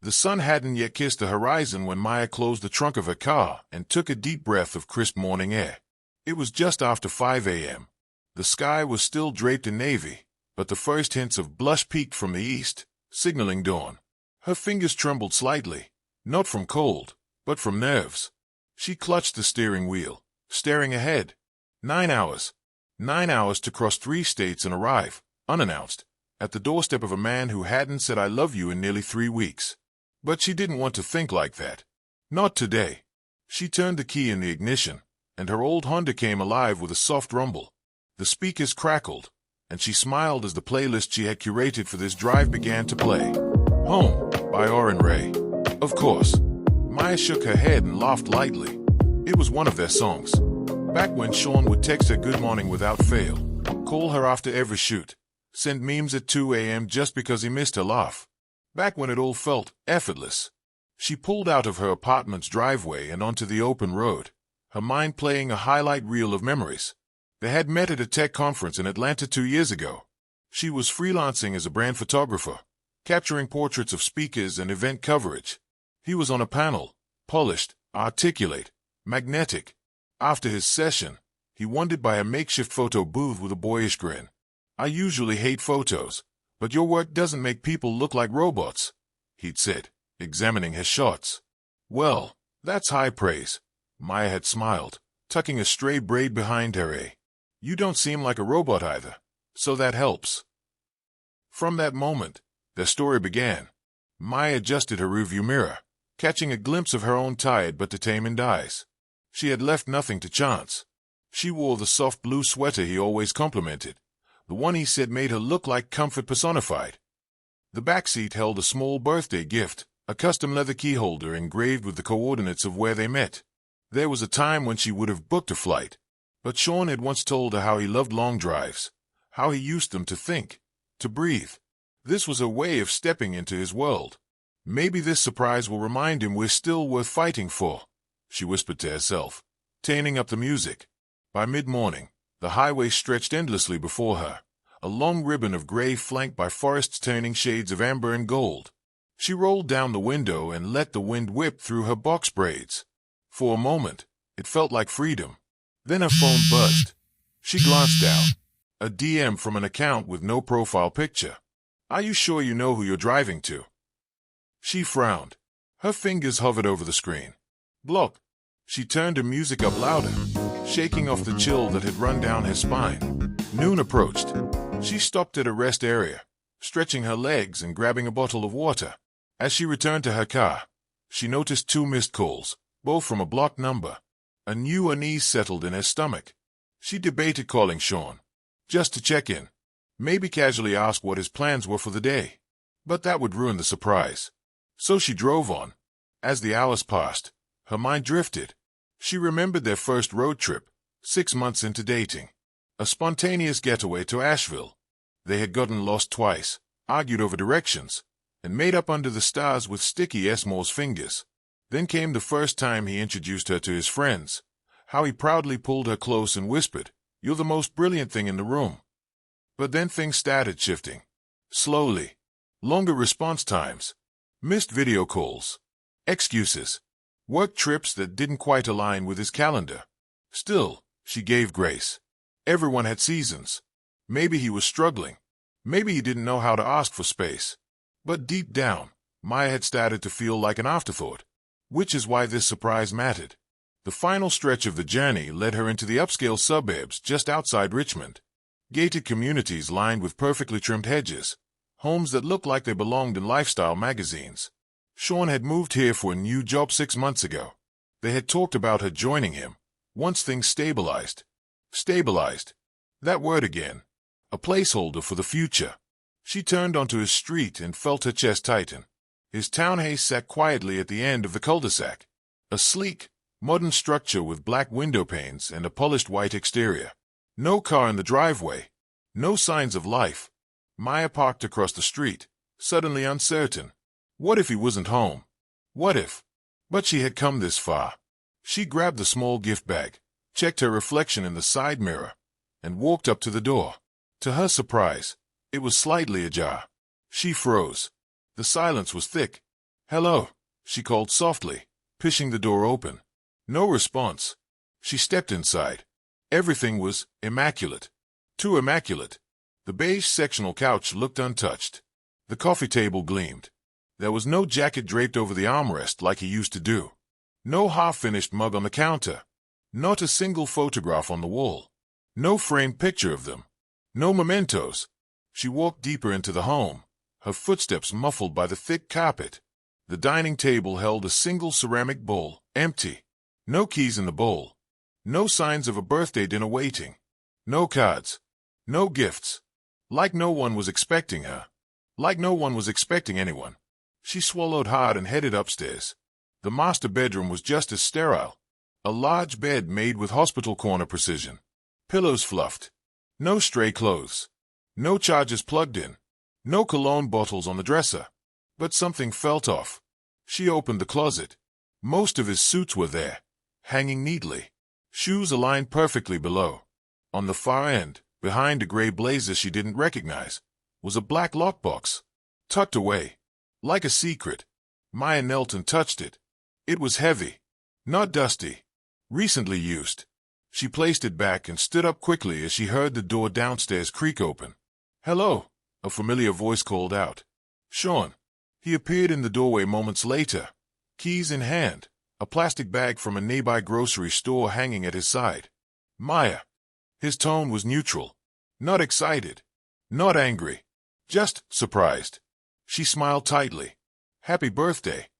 The sun hadn't yet kissed the horizon when Maya closed the trunk of her car and took a deep breath of crisp morning air. It was just after 5 a.m. The sky was still draped in navy, but the first hints of blush peeked from the east, signaling dawn. Her fingers trembled slightly, not from cold, but from nerves. She clutched the steering wheel, staring ahead. 9 hours. 9 hours to cross 3 states and arrive, unannounced, at the doorstep of a man who hadn't said I love you in nearly 3 weeks. But she didn't want to think like that. Not today. She turned the key in the ignition, and her old Honda came alive with a soft rumble. The speakers crackled, and she smiled as the playlist she had curated for this drive began to play. Home, by Oren Ray. Of course. Maya shook her head and laughed lightly. It was one of their songs. Back when Sean would text her good morning without fail, call her after every shoot, send memes at 2 a.m. just because he missed her laugh. Back when it all felt effortless. She pulled out of her apartment's driveway and onto the open road, her mind playing a highlight reel of memories. They had met at a tech conference in Atlanta 2 years ago. She was freelancing as a brand photographer, capturing portraits of speakers and event coverage. He was on a panel, polished, articulate, magnetic. After his session, he wandered by a makeshift photo booth with a boyish grin. I usually hate photos, but your work doesn't make people look like robots, he'd said, examining his shots. Well, that's high praise. Maya had smiled, tucking a stray braid behind her. You don't seem like a robot either, so that helps. From that moment, their story began. Maya adjusted her rearview mirror, catching a glimpse of her own tired but determined eyes. She had left nothing to chance. She wore the soft blue sweater he always complimented, the one he said made her look like comfort personified. The back seat held a small birthday gift, a custom leather key holder engraved with the coordinates of where they met. There was a time when she would have booked a flight, but Sean had once told her how he loved long drives, how he used them to think, to breathe. This was a way of stepping into his world. Maybe this surprise will remind him we're still worth fighting for, she whispered to herself, turning up the music. By mid-morning, the highway stretched endlessly before her, a long ribbon of gray flanked by forests turning shades of amber and gold. She rolled down the window and let the wind whip through her box braids. For a moment, it felt like freedom. Then her phone buzzed. She glanced down. A DM from an account with no profile picture. Are you sure you know who you're driving to? She frowned. Her fingers hovered over the screen. Block. She turned her music up louder, shaking off the chill that had run down her spine. Noon approached. She stopped at a rest area, stretching her legs and grabbing a bottle of water. As she returned to her car, she noticed 2 missed calls, both from a blocked number. A new unease settled in her stomach. She debated calling Sean, just to check in, maybe casually ask what his plans were for the day. But that would ruin the surprise. So she drove on. As the hours passed, her mind drifted. She remembered their first road trip, 6 months into dating. A spontaneous getaway to Asheville. They had gotten lost twice, argued over directions, and made up under the stars with sticky S'mores fingers. Then came the first time he introduced her to his friends, how he proudly pulled her close and whispered, "You're the most brilliant thing in the room." But then things started shifting. Slowly. Longer response times. Missed video calls. Excuses. Work trips that didn't quite align with his calendar. Still, she gave grace. Everyone had seasons. Maybe he was struggling. Maybe he didn't know how to ask for space. But deep down, Maya had started to feel like an afterthought. Which is why this surprise mattered. The final stretch of the journey led her into the upscale suburbs just outside Richmond. Gated communities lined with perfectly trimmed hedges. Homes that looked like they belonged in lifestyle magazines. Sean had moved here for a new job 6 months ago. They had talked about her joining him, once things stabilized. Stabilized. That word again. A placeholder for the future. She turned onto his street and felt her chest tighten. His townhouse sat quietly at the end of the cul-de-sac. A sleek, modern structure with black window panes and a polished white exterior. No car in the driveway. No signs of life. Maya parked across the street, suddenly uncertain. What if he wasn't home? What if? But she had come this far. She grabbed the small gift bag, checked her reflection in the side mirror, and walked up to the door. To her surprise, it was slightly ajar. She froze. The silence was thick. "Hello," she called softly, pushing the door open. No response. She stepped inside. Everything was immaculate. Too immaculate. The beige sectional couch looked untouched. The coffee table gleamed. There was no jacket draped over the armrest like he used to do. No half-finished mug on the counter. Not a single photograph on the wall. No framed picture of them. No mementos. She walked deeper into the home, her footsteps muffled by the thick carpet. The dining table held a single ceramic bowl, empty. No keys in the bowl. No signs of a birthday dinner waiting. No cards. No gifts. Like no one was expecting her. Like no one was expecting anyone. She swallowed hard and headed upstairs. The master bedroom was just as sterile. A large bed made with hospital corner precision. Pillows fluffed. No stray clothes. No chargers plugged in. No cologne bottles on the dresser. But something felt off. She opened the closet. Most of his suits were there, hanging neatly. Shoes aligned perfectly below. On the far end, behind a gray blazer she didn't recognize, was a black lockbox. Tucked away. Like a secret. Maya knelt and touched it. It was heavy. Not dusty. Recently used. She placed it back and stood up quickly as she heard the door downstairs creak open. "Hello," a familiar voice called out. "Sean." He appeared in the doorway moments later, keys in hand, a plastic bag from a nearby grocery store hanging at his side. "Maya." His tone was neutral. Not excited. Not angry. Just surprised. She smiled tightly. "Happy birthday."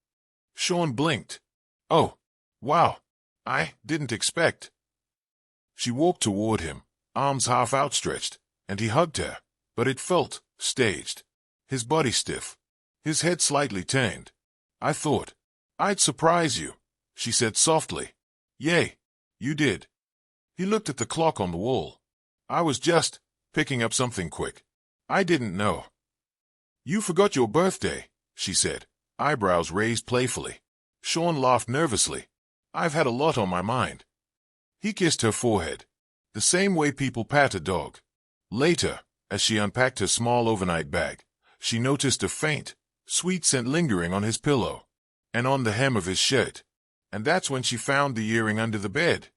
Sean blinked. "Oh, wow. I didn't expect." She walked toward him, arms half outstretched, and he hugged her, but it felt staged. His body stiff. His head slightly turned. "I thought I'd surprise you," she said softly. "Yay, you did." He looked at the clock on the wall. "I was just picking up something quick. I didn't know." "You forgot your birthday," she said, eyebrows raised playfully. Sean laughed nervously. "I've had a lot on my mind." He kissed her forehead, the same way people pat a dog. Later, as she unpacked her small overnight bag, she noticed a faint, sweet scent lingering on his pillow and on the hem of his shirt. And that's when she found the earring under the bed.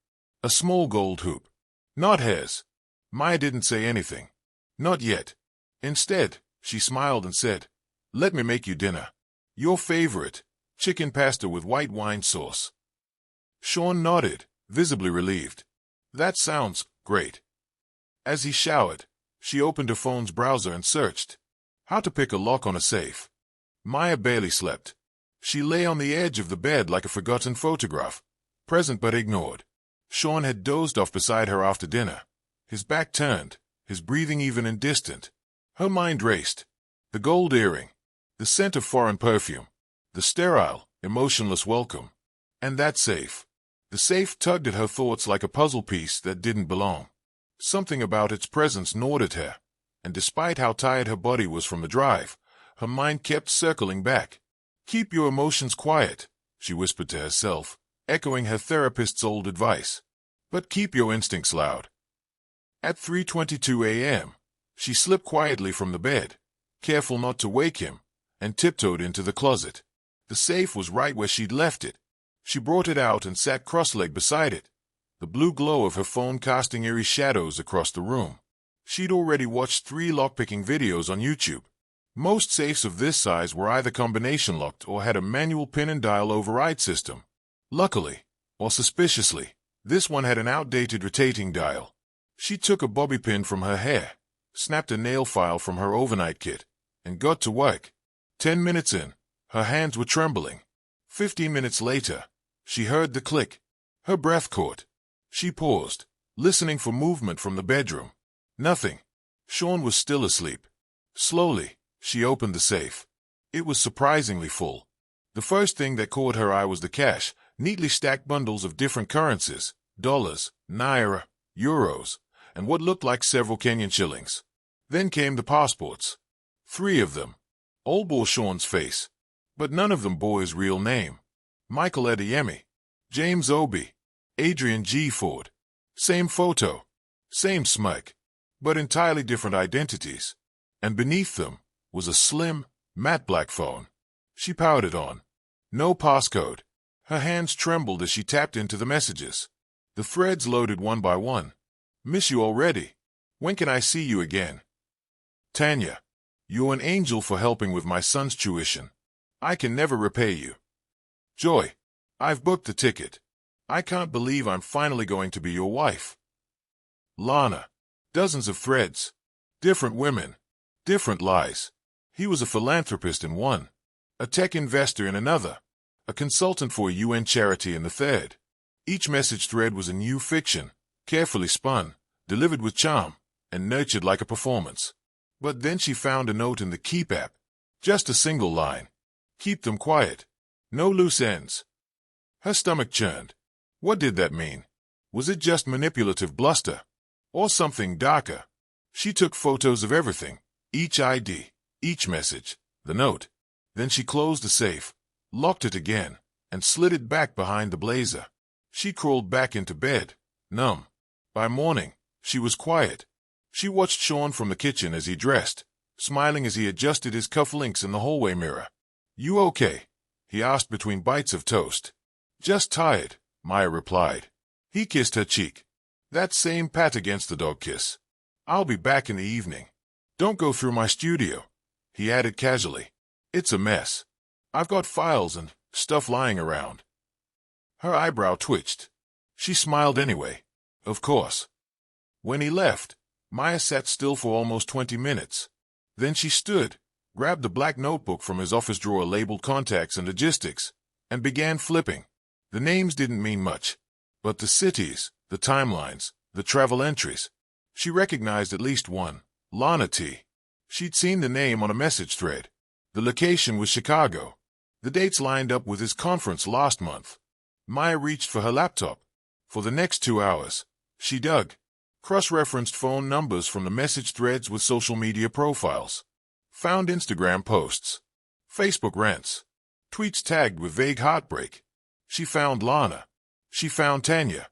A small gold hoop. Not hers. Maya didn't say anything. Not yet. Instead, she smiled and said, "Let me make you dinner. Your favorite, chicken pasta with white wine sauce." Sean nodded, visibly relieved. "That sounds great." As he showered, she opened her phone's browser and searched how to pick a lock on a safe. Maya barely slept. She lay on the edge of the bed like a forgotten photograph, present but ignored. Sean had dozed off beside her after dinner, his back turned, his breathing even and distant. Her mind raced. The gold earring, the scent of foreign perfume, the sterile, emotionless welcome, and that safe. The safe tugged at her thoughts like a puzzle piece that didn't belong. Something about its presence gnawed at her, and despite how tired her body was from the drive, her mind kept circling back. "Keep your emotions quiet," she whispered to herself, echoing her therapist's old advice. "But keep your instincts loud." At 3:22 a.m., she slipped quietly from the bed, careful not to wake him, and tiptoed into the closet. The safe was right where she'd left it. She brought it out and sat cross-legged beside it, the blue glow of her phone casting eerie shadows across the room. She'd already watched 3 lockpicking videos on YouTube. Most safes of this size were either combination locked or had a manual pin and dial override system. Luckily, or suspiciously, this one had an outdated rotating dial. She took a bobby pin from her hair, snapped a nail file from her overnight kit, and got to work. 10 minutes in, her hands were trembling. 15 minutes later, she heard the click. Her breath caught. She paused, listening for movement from the bedroom. Nothing. Sean was still asleep. Slowly, she opened the safe. It was surprisingly full. The first thing that caught her eye was the cash, neatly stacked bundles of different currencies, dollars, naira, euros, and what looked like several Kenyan shillings. Then came the passports. 3 of them. All bore Sean's face, but none of them bore his real name. Michael Adeyemi, James Obi, Adrian G. Ford. Same photo, same smirk, but entirely different identities. And beneath them was a slim, matte black phone. She powered it on, No passcode. Her hands trembled as she tapped into the messages. The threads loaded one by one. Miss you already. When can I see you again? Tanya, you're an angel for helping with my son's tuition. I can never repay you. Joy, I've booked the ticket. I can't believe I'm finally going to be your wife. Lana, dozens of threads. Different women. Different lies. He was a philanthropist in one. A tech investor in another. A consultant for a UN charity in the third. Each message thread was a new fiction, carefully spun, delivered with charm, and nurtured like a performance. But then she found a note in the Keep app. Just a single line. Keep them quiet. No loose ends. Her stomach churned. What did that mean? Was it just manipulative bluster? Or something darker? She took photos of everything. Each ID, each message, the note. Then she closed the safe, locked it again, and slid it back behind the blazer. She crawled back into bed, numb. By morning, she was quiet. She watched Sean from the kitchen as he dressed, smiling as he adjusted his cufflinks in the hallway mirror. You okay? He asked between bites of toast. Just tired, Maya replied. He kissed her cheek. That same pat against the dog kiss. I'll be back in the evening. Don't go through my studio, he added casually. It's a mess. I've got files and stuff lying around. Her eyebrow twitched. She smiled anyway. Of course. When he left, Maya sat still for almost 20 minutes. Then she stood, grabbed the black notebook from his office drawer labeled Contacts and Logistics, and began flipping. The names didn't mean much, but the cities, the timelines, the travel entries. She recognized at least one, Lana T. She'd seen the name on a message thread. The location was Chicago. The dates lined up with his conference last month. Maya reached for her laptop. For the next 2 hours, she dug. Cross-referenced phone numbers from the message threads with social media profiles. Found Instagram posts. Facebook rants. Tweets tagged with vague heartbreak. She found Lana. She found Tanya.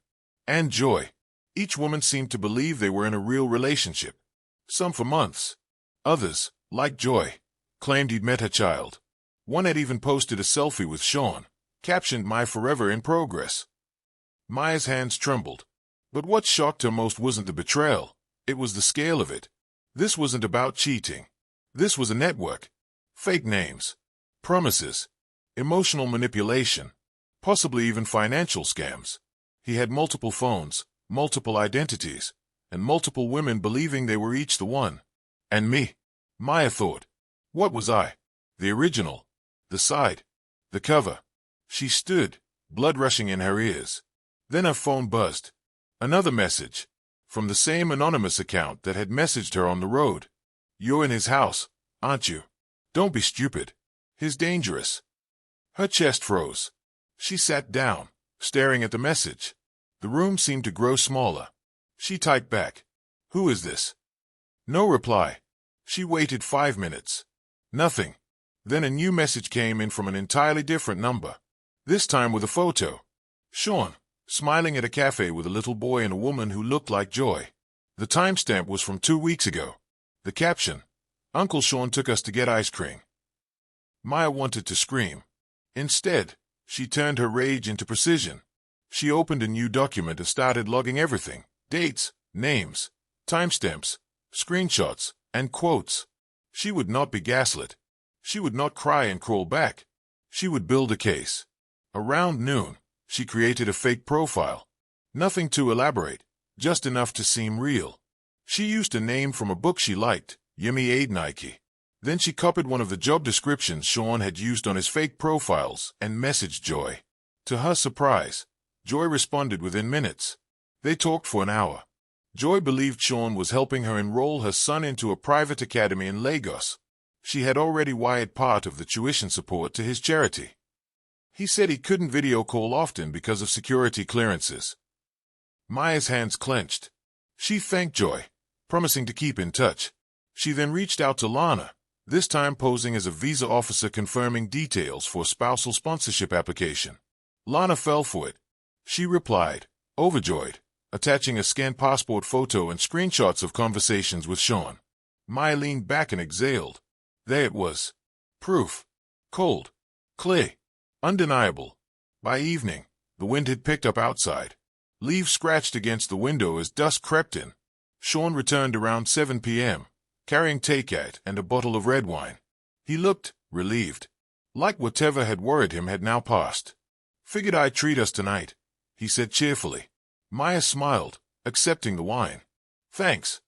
And Joy. Each woman seemed to believe they were in a real relationship. Some for months. Others, like Joy, claimed he'd met her child. One had even posted a selfie with Sean, captioned "My Forever in Progress." Maya's hands trembled. But what shocked her most wasn't the betrayal. It was the scale of it. This wasn't about cheating. This was a network. Fake names. Promises. Emotional manipulation. Possibly even financial scams. He had multiple phones, multiple identities, and multiple women believing they were each the one. And me? Maya thought. What was I? The original. The side. The cover. She stood, blood rushing in her ears. Then her phone buzzed. Another message. From the same anonymous account that had messaged her on the road. You're in his house, aren't you? Don't be stupid. He's dangerous. Her chest froze. She sat down, staring at the message. The room seemed to grow smaller. She typed back. Who is this? No reply. She waited 5 minutes. Nothing. Then a new message came in from an entirely different number. This time with a photo. Sean, smiling at a cafe with a little boy and a woman who looked like Joy. The timestamp was from 2 weeks ago. The caption. Uncle Sean took us to get ice cream. Maya wanted to scream. Instead, she turned her rage into precision. She opened a new document and started logging everything. Dates, names, timestamps, screenshots, and quotes. She would not be gaslit. She would not cry and crawl back. She would build a case. Around noon, she created a fake profile. Nothing too elaborate, just enough to seem real. She used a name from a book she liked, Yemi Aid Nike. Then she copied one of the job descriptions Sean had used on his fake profiles and messaged Joy. To her surprise, Joy responded within minutes. They talked for an hour. Joy believed Sean was helping her enroll her son into a private academy in Lagos. She had already wired part of the tuition support to his charity. He said he couldn't video call often because of security clearances. Maya's hands clenched. She thanked Joy, promising to keep in touch. She then reached out to Lana, this time posing as a visa officer confirming details for a spousal sponsorship application. Lana fell for it. She replied, overjoyed, attaching a scanned passport photo and screenshots of conversations with Sean. Maya leaned back and exhaled. There it was. Proof. Cold. Clear. Undeniable. By evening, the wind had picked up outside. Leaves scratched against the window as dusk crept in. Sean returned around 7 p.m., carrying takeout and a bottle of red wine. He looked relieved, like whatever had worried him had now passed. "Figured I'd treat us tonight," he said cheerfully. Maya smiled, accepting the wine. "Thanks."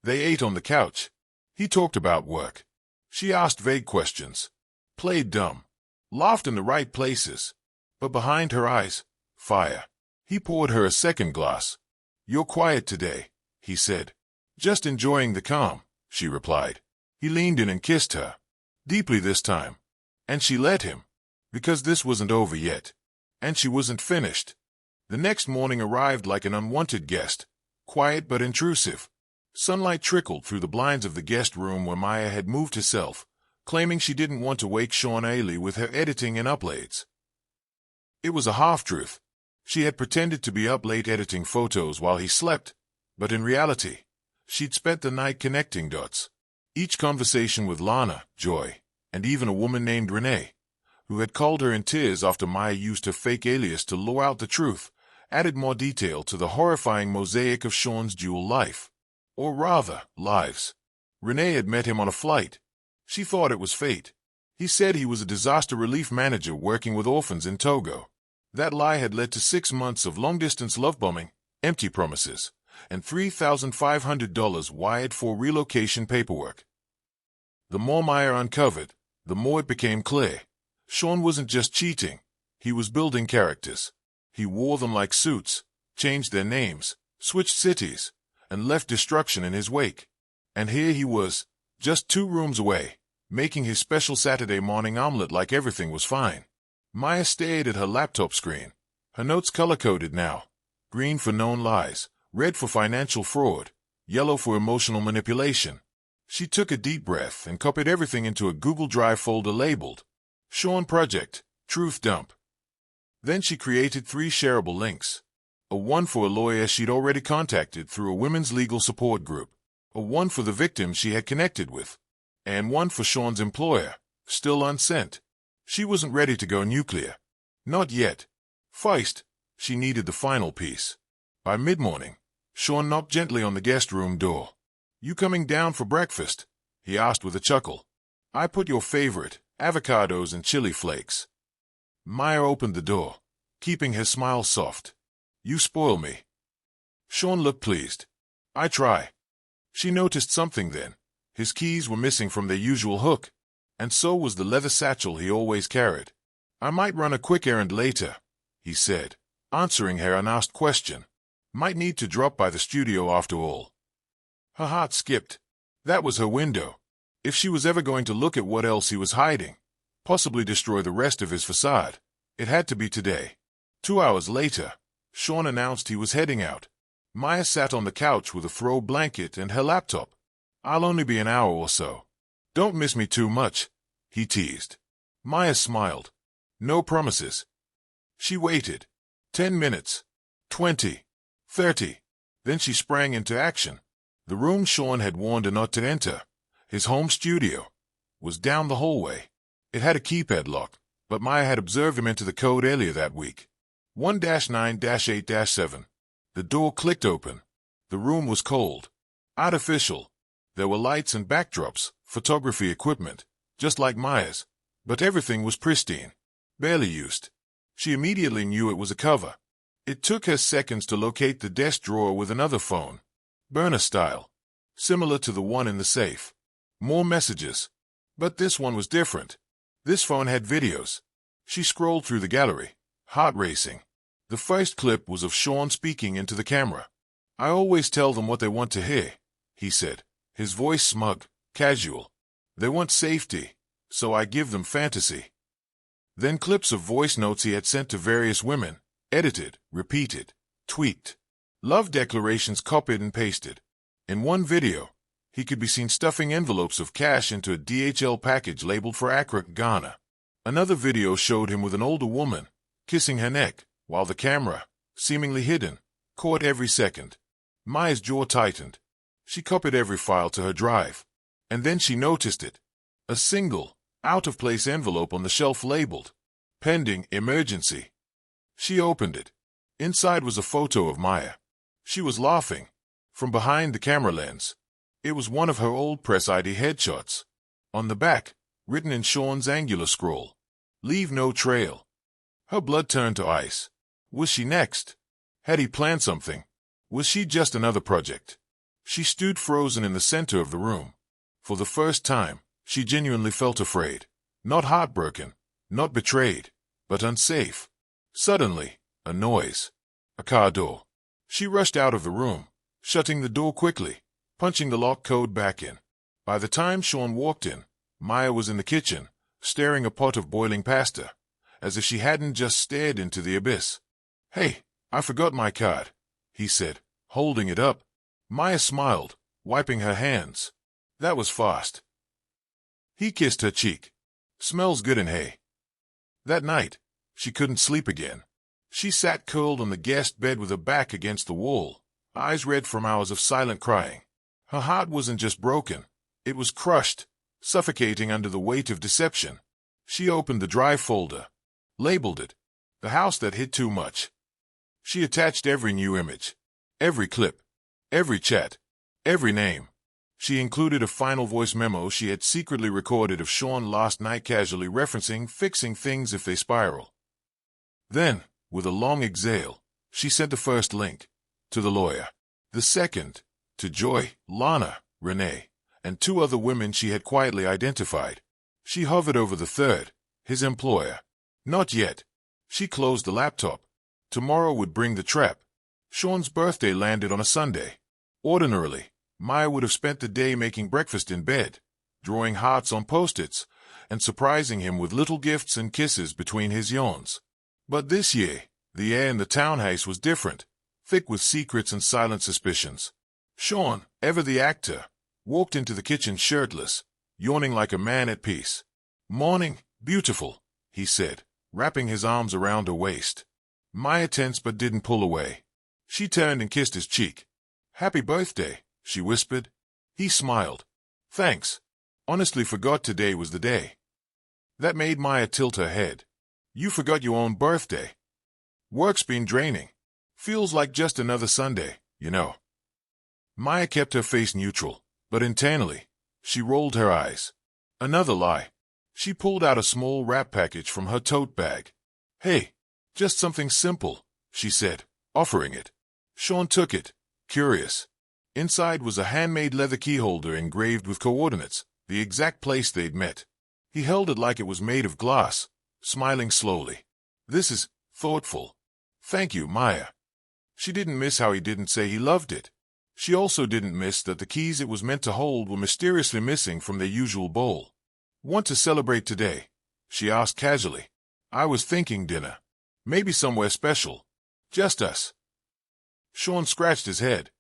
They ate on the couch. He talked about work. She asked vague questions, played dumb, laughed in the right places, but behind her eyes, fire. He poured her a second glass. "You're quiet today," he said. "Just enjoying the calm," she replied. He leaned in and kissed her, deeply this time. And she let him, because this wasn't over yet. And she wasn't finished. The next morning arrived like an unwanted guest, quiet but intrusive. Sunlight trickled through the blinds of the guest room where Maya had moved herself, claiming she didn't want to wake Sean early with her editing and uploads. It was a half-truth. She had pretended to be up late editing photos while he slept, but in reality, she'd spent the night connecting dots. Each conversation with Lana, Joy, and even a woman named Renee, who had called her in tears after Maya used her fake alias to lure out the truth, added more detail to the horrifying mosaic of Sean's dual life. Or rather, lives. Renee had met him on a flight. She thought it was fate. He said he was a disaster relief manager working with orphans in Togo. That lie had led to 6 months of long-distance love bombing, empty promises, and $3,500 wired for relocation paperwork. The more Maya uncovered, the more it became clear. Sean wasn't just cheating. He was building characters. He wore them like suits, changed their names, switched cities, and left destruction in his wake. And here he was, just 2 rooms away, making his special Saturday morning omelet like everything was fine. Maya stared at her laptop screen. Her notes color-coded now. Green for known lies, red for financial fraud, yellow for emotional manipulation. She took a deep breath and copied everything into a Google Drive folder labeled Sean Project, Truth Dump. Then she created 3 shareable links. A one for a lawyer she'd already contacted through a women's legal support group, a one for the victim she had connected with, and one for Sean's employer, still unsent. She wasn't ready to go nuclear. Not yet. First, she needed the final piece. By mid-morning, Sean knocked gently on the guest room door. "You coming down for breakfast?" he asked with a chuckle. "I put your favorite, avocados and chili flakes." Maya opened the door, keeping her smile soft. "You spoil me." Sean looked pleased. "I try." She noticed something then. His keys were missing from their usual hook, and so was the leather satchel he always carried. "I might run a quick errand later," he said, answering her unasked question. "Might need to drop by the studio after all." Her heart skipped. That was her window. If she was ever going to look at what else he was hiding, possibly destroy the rest of his facade, it had to be today. 2 hours later, Sean announced he was heading out. Maya sat on the couch with a throw blanket and her laptop. "I'll only be an hour or so. Don't miss me too much," he teased. Maya smiled. No promises. She waited. 10 minutes. 20. 30. Then she sprang into action. The room Sean had warned her not to enter, his home studio, was down the hallway. It had a keypad lock, but Maya had observed him enter the code earlier that week. 1-9-8-7. The door clicked open. The room was cold. Artificial. There were lights and backdrops, photography equipment, just like Maya's, but everything was pristine. Barely used. She immediately knew it was a cover. It took her seconds to locate the desk drawer with another phone. Burner style. Similar to the one in the safe. More messages. But this one was different. This phone had videos. She scrolled through the gallery, heart racing. The first clip was of Sean speaking into the camera. "I always tell them what they want to hear," he said, his voice smug, casual. "They want safety, so I give them fantasy." Then clips of voice notes he had sent to various women, edited, repeated, tweaked. Love declarations copied and pasted. In one video, he could be seen stuffing envelopes of cash into a DHL package labeled for Accra, Ghana. Another video showed him with an older woman, kissing her neck, while the camera, seemingly hidden, caught every second. Maya's jaw tightened. She copied every file to her drive. And then she noticed it. A single, out-of-place envelope on the shelf labeled Pending emergency. She opened it. Inside was a photo of Maya. She was laughing. From behind the camera lens. It was one of her old press ID headshots. On the back, written in Sean's angular scroll, "Leave no trail." Her blood turned to ice. Was she next? Had he planned something? Was she just another project? She stood frozen in the center of the room. For the first time, she genuinely felt afraid. Not heartbroken, not betrayed, but unsafe. Suddenly, a noise. A car door. She rushed out of the room, shutting the door quickly, punching the lock code back in. By the time Sean walked in, Maya was in the kitchen, stirring a pot of boiling pasta, as if she hadn't just stared into the abyss. "Hey, I forgot my card," he said, holding it up. Maya smiled, wiping her hands. That was fast. He kissed her cheek. "Smells good in hay." That night, she couldn't sleep again. She sat curled on the guest bed with her back against the wall, eyes red from hours of silent crying. Her heart wasn't just broken, it was crushed, suffocating under the weight of deception. She opened the drive folder, labeled it, "The House That Hid Too Much." She attached every new image, every clip, every chat, every name. She included a final voice memo she had secretly recorded of Sean last night, casually referencing fixing things if they spiral. Then, with a long exhale, she sent the first link to the lawyer, the second to Joy, Lana, Renee, and two other women she had quietly identified. She hovered over the third, his employer. Not yet. She closed the laptop. Tomorrow would bring the trap. Sean's birthday landed on a Sunday. Ordinarily, Maya would have spent the day making breakfast in bed, drawing hearts on post-its, and surprising him with little gifts and kisses between his yawns. But this year, the air in the townhouse was different, thick with secrets and silent suspicions. Sean, ever the actor, walked into the kitchen shirtless, yawning like a man at peace. "Morning, beautiful," he said, wrapping his arms around her waist. Maya tensed but didn't pull away. She turned and kissed his cheek. "Happy birthday," she whispered. He smiled. "Thanks. Honestly forgot today was the day." That made Maya tilt her head. "You forgot your own birthday. Work's been draining. Feels like just another Sunday, you know." Maya kept her face neutral, but internally, she rolled her eyes. Another lie. She pulled out a small wrap package from her tote bag. "Hey, just something simple," she said, offering it. Sean took it, curious. Inside was a handmade leather keyholder engraved with coordinates, the exact place they'd met. He held it like it was made of glass, smiling slowly. "This is thoughtful. Thank you, Maya." She didn't miss how he didn't say he loved it. She also didn't miss that the keys it was meant to hold were mysteriously missing from their usual bowl. "Want to celebrate today?" she asked casually. "I was thinking dinner. Maybe somewhere special. Just us." Sean scratched his head.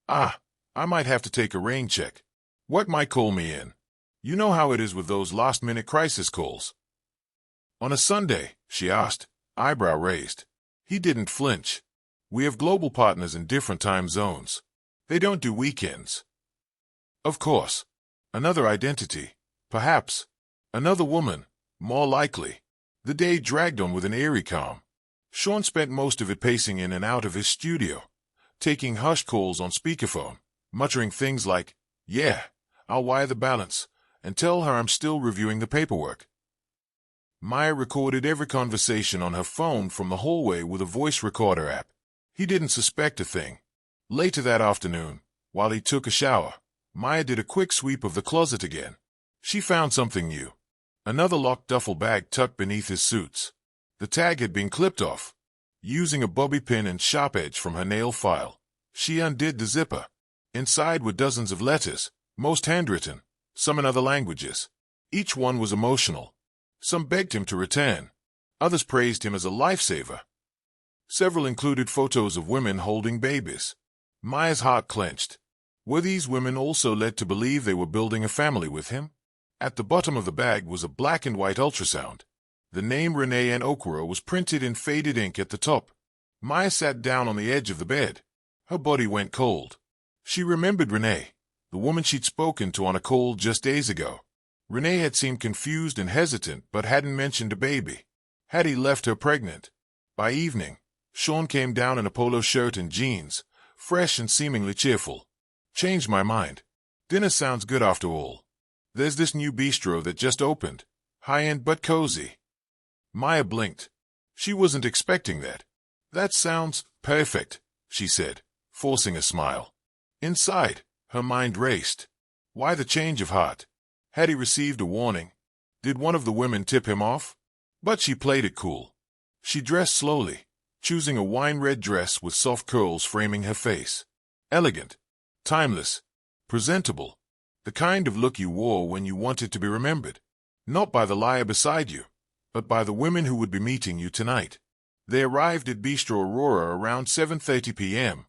I might have to take a rain check." "What might call me in? You know how it is with those last-minute crisis calls." "On a Sunday?" she asked, eyebrow raised. He didn't flinch. "We have global partners in different time zones. They don't do weekends." Of course. Another identity. Perhaps. Another woman. More likely. The day dragged on with an eerie calm. Sean spent most of it pacing in and out of his studio, taking hushed calls on speakerphone, muttering things like, "Yeah, I'll wire the balance, and tell her I'm still reviewing the paperwork." Maya recorded every conversation on her phone from the hallway with a voice recorder app. He didn't suspect a thing. Later that afternoon, while he took a shower, Maya did a quick sweep of the closet again. She found something new. Another locked duffel bag tucked beneath his suits. The tag had been clipped off. Using a bobby pin and sharp edge from her nail file, she undid the zipper. Inside were dozens of letters, most handwritten, some in other languages. Each one was emotional. Some begged him to return. Others praised him as a lifesaver. Several included photos of women holding babies. Maya's heart clenched. Were these women also led to believe they were building a family with him? At the bottom of the bag was a black and white ultrasound. The name Renee and Okura was printed in faded ink at the top. Maya sat down on the edge of the bed. Her body went cold. She remembered Renee, the woman she'd spoken to on a call just days ago. Renee had seemed confused and hesitant but hadn't mentioned a baby. Hattie left her pregnant. By evening, Sean came down in a polo shirt and jeans, fresh and seemingly cheerful. Changed my mind. Dinner sounds good after all. There's this new bistro that just opened. High-end but cozy. Maya blinked. She wasn't expecting that. That sounds perfect, she said, forcing a smile. Inside, her mind raced. Why the change of heart? Had he received a warning? Did one of the women tip him off? But she played it cool. She dressed slowly, choosing a wine-red dress with soft curls framing her face. Elegant, timeless, presentable. The kind of look you wore when you wanted to be remembered. Not by the liar beside you, but by the women who would be meeting you tonight. They arrived at Bistro Aurora around 7:30 p.m.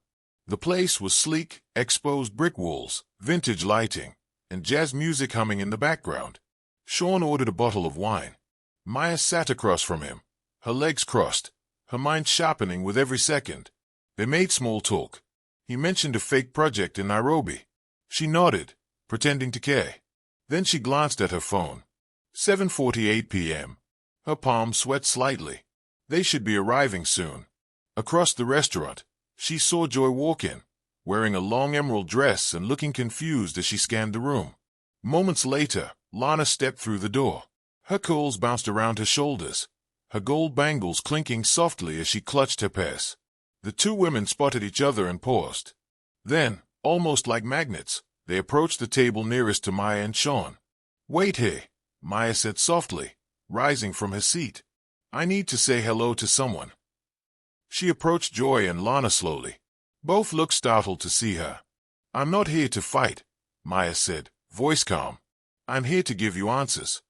The place was sleek, exposed brick walls, vintage lighting, and jazz music humming in the background. Sean ordered a bottle of wine. Maya sat across from him, her legs crossed, her mind sharpening with every second. They made small talk. He mentioned a fake project in Nairobi. She nodded, pretending to care. Then she glanced at her phone. 7:48 p.m. Her palms sweat slightly. They should be arriving soon. Across the restaurant, she saw Joy walk in, wearing a long emerald dress and looking confused as she scanned the room. Moments later, Lana stepped through the door. Her curls bounced around her shoulders, her gold bangles clinking softly as she clutched her purse. The two women spotted each other and paused. Then, almost like magnets, they approached the table nearest to Maya and Sean. "Wait here," Maya said softly, rising from her seat. "I need to say hello to someone." She approached Joy and Lana slowly. Both looked startled to see her. "I'm not here to fight," Maya said, voice calm. "I'm here to give you answers."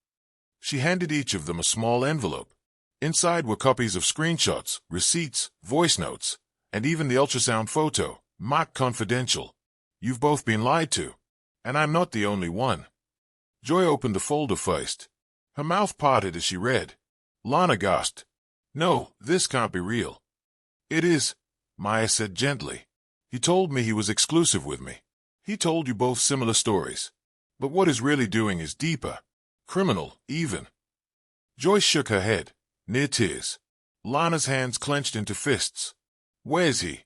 She handed each of them a small envelope. Inside were copies of screenshots, receipts, voice notes, and even the ultrasound photo, marked confidential. "You've both been lied to. And I'm not the only one." Joy opened the folder first. Her mouth parted as she read. Lana gasped. "No, this can't be real." "It is," Maya said gently. "He told me he was exclusive with me. He told you both similar stories. But what he's really doing is deeper. Criminal, even." Joy shook her head, near tears. Lana's hands clenched into fists. "Where's he?"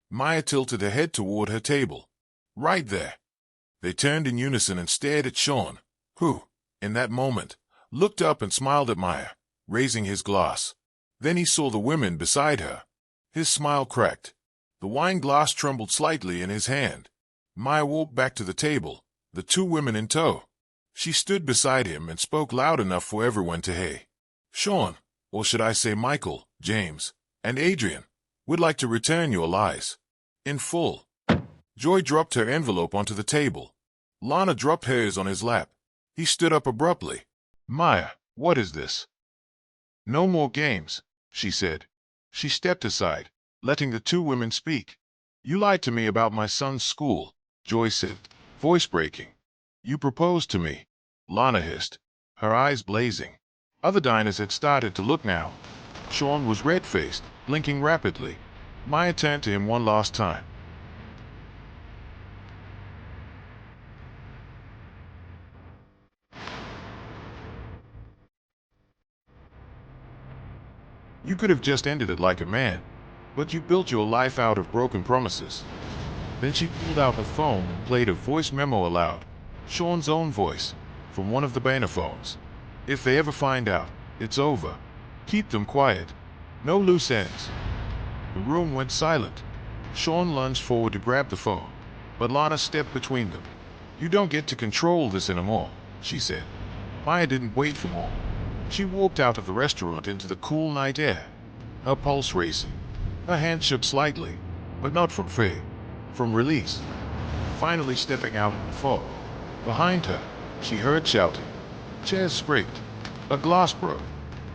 Maya tilted her head toward her table. "Right there." They turned in unison and stared at Sean, who, in that moment, looked up and smiled at Maya, raising his glass. Then he saw the women beside her. His smile cracked. The wine glass trembled slightly in his hand. Maya walked back to the table, the two women in tow. She stood beside him and spoke loud enough for everyone to hear. "Sean, or should I say Michael, James, and Adrian, would like to return your lies. In full." Joy dropped her envelope onto the table. Lana dropped hers on his lap. He stood up abruptly. "Maya, what is this?" "No more games," she said. She stepped aside, letting the two women speak. "You lied to me about my son's school," Joy said, voice breaking. "You proposed to me," Lana hissed, her eyes blazing. Other diners had started to look now. Sean was red-faced, blinking rapidly. Maya turned to him one last time. "You could have just ended it like a man, but you built your life out of broken promises." Then she pulled out her phone and played a voice memo aloud, Sean's own voice, from one of the banner phones. "If they ever find out, it's over. Keep them quiet. No loose ends." The room went silent. Sean lunged forward to grab the phone, but Lana stepped between them. "You don't get to control this anymore," she said. Maya didn't wait for more. She walked out of the restaurant into the cool night air, her pulse racing. Her hand shook slightly, but not from fear, from release. Finally stepping out in the fog, behind her, she heard shouting. Chairs scraped. A glass broke.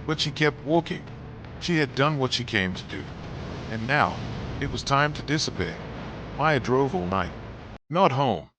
But she kept walking. She had done what she came to do. And now, it was time to disappear. Maya drove all night. Not home.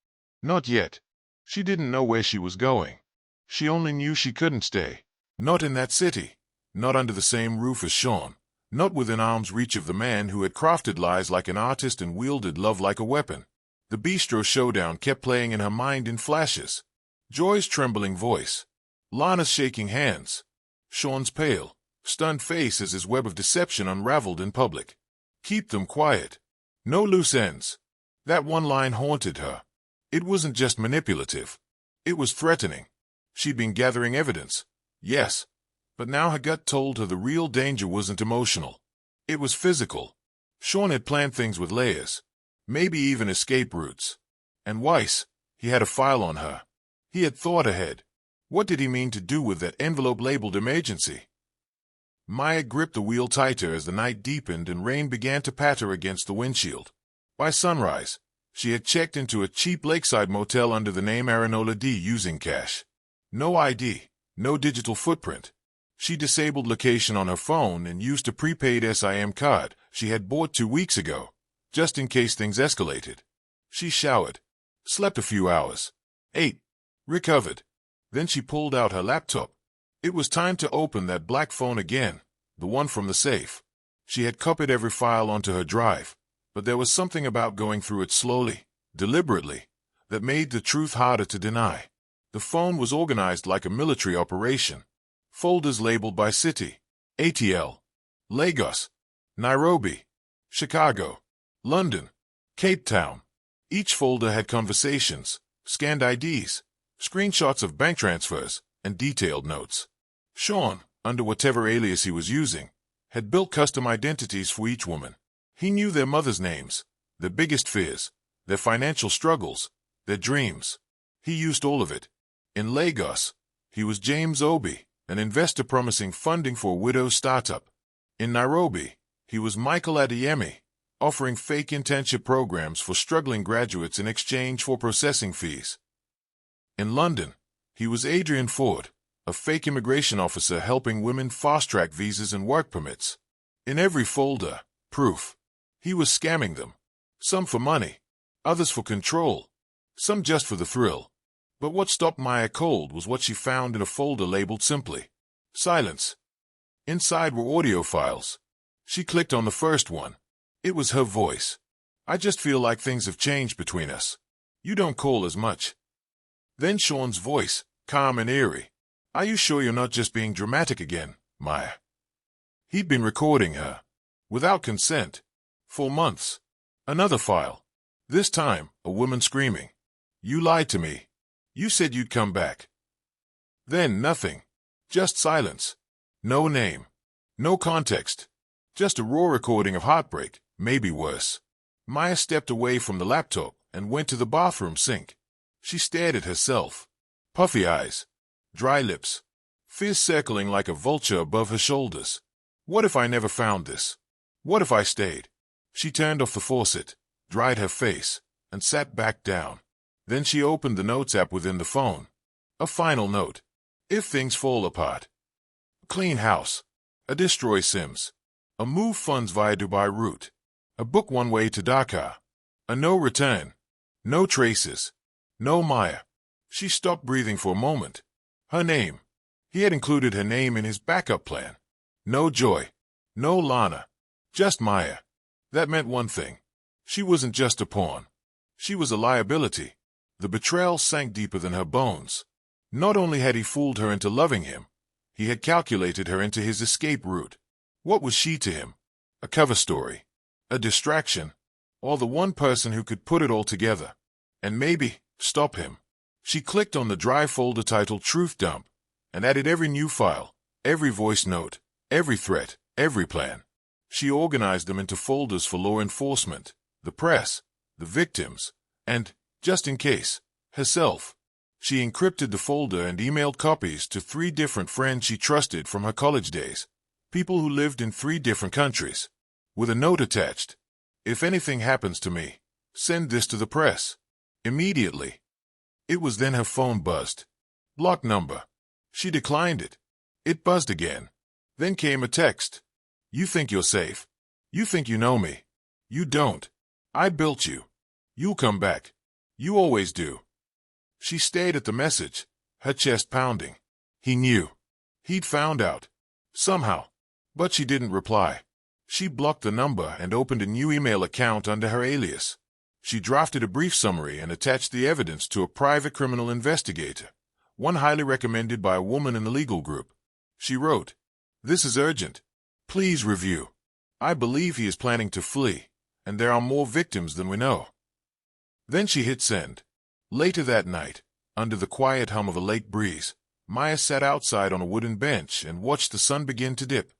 Not yet. She didn't know where she was going. She only knew she couldn't stay. Not in that city. Not under the same roof as Sean. Not within arm's reach of the man who had crafted lies like an artist and wielded love like a weapon. The bistro showdown kept playing in her mind in flashes. Joy's trembling voice. Lana's shaking hands. Sean's pale, stunned face as his web of deception unraveled in public. Keep them quiet. No loose ends. That one line haunted her. It wasn't just manipulative. It was threatening. She'd been gathering evidence, yes, but now her gut told her the real danger wasn't emotional. It was physical. Sean had planned things with layers, maybe even escape routes. And Weiss, he had a file on her. He had thought ahead. What did he mean to do with that envelope labeled emergency? Maya gripped the wheel tighter as the night deepened and rain began to patter against the windshield. By sunrise, she had checked into a cheap lakeside motel under the name Aranola D using cash. No ID, no digital footprint. She disabled location on her phone and used a prepaid SIM card she had bought 2 weeks ago, just in case things escalated. She showered, slept a few hours, ate, recovered. Then she pulled out her laptop. It was time to open that black phone again, the one from the safe. She had copied every file onto her drive, but there was something about going through it slowly, deliberately, that made the truth harder to deny. The phone was organized like a military operation. Folders labeled by city: ATL, Lagos, Nairobi, Chicago, London, Cape Town. Each folder had conversations, scanned IDs, screenshots of bank transfers, and detailed notes. Sean, under whatever alias he was using, had built custom identities for each woman. He knew their mothers' names, their biggest fears, their financial struggles, their dreams. He used all of it. In Lagos, he was James Obi, an investor promising funding for a widow's startup. In Nairobi, he was Michael Adeyemi, offering fake internship programs for struggling graduates in exchange for processing fees. In London, he was Adrian Ford, a fake immigration officer helping women fast-track visas and work permits. In every folder, proof. He was scamming them. Some for money, others for control, some just for the thrill. But what stopped Maya cold was what she found in a folder labeled simply silence. Inside were audio files. She clicked on the first one. It was her voice. I just feel like things have changed between us. You don't call as much. Then Sean's voice, calm and eerie. Are you sure you're not just being dramatic again, Maya? He'd been recording her, without consent, for months. Another file. This time, a woman screaming. You lied to me. You said you'd come back. Then nothing. Just silence. No name. No context. Just a raw recording of heartbreak, maybe worse. Maya stepped away from the laptop and went to the bathroom sink. She stared at herself. Puffy eyes. Dry lips. Fear circling like a vulture above her shoulders. What if I never found this? What if I stayed? She turned off the faucet, dried her face, and sat back down. Then she opened the notes app within the phone. A final note. If things fall apart. A clean house. A destroy Sims. A move funds via Dubai route. A book one way to Dakar. A no return. No traces. No Maya. She stopped breathing for a moment. Her name. He had included her name in his backup plan. No Joy. No Lana. Just Maya. That meant one thing. She wasn't just a pawn. She was a liability. The betrayal sank deeper than her bones. Not only had he fooled her into loving him, he had calculated her into his escape route. What was she to him? A cover story? A distraction? Or the one person who could put it all together? And maybe stop him. She clicked on the drive folder titled Truth Dump and added every new file, every voice note, every threat, every plan. She organized them into folders for law enforcement, the press, the victims, and, just in case, herself. She encrypted the folder and emailed copies to 3 different friends she trusted from her college days, people who lived in 3 different countries, with a note attached. If anything happens to me, send this to the press. Immediately. It was then her phone buzzed. Block number. She declined it. It buzzed again. Then came a text. You think you're safe. You think you know me. You don't. I built you. You'll come back. You always do. She stared at the message, her chest pounding. He knew. He'd found out. Somehow. But she didn't reply. She blocked the number and opened a new email account under her alias. She drafted a brief summary and attached the evidence to a private criminal investigator, one highly recommended by a woman in the legal group. She wrote, This is urgent. Please review. I believe he is planning to flee, and there are more victims than we know. Then she hit send. Later that night, under the quiet hum of a lake breeze, Maya sat outside on a wooden bench and watched the sun begin to dip.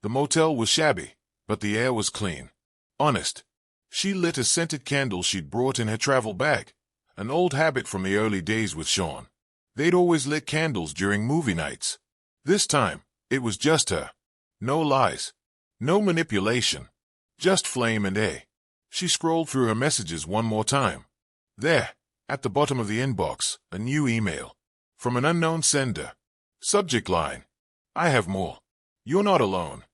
The motel was shabby, but the air was clean. Honest. She lit a scented candle she'd brought in her travel bag, an old habit from the early days with Sean. They'd always lit candles during movie nights. This time, it was just her. No lies. No manipulation. Just flame and air. She scrolled through her messages one more time. There, at the bottom of the inbox, a new email. From an unknown sender. Subject line. I have more. You're not alone.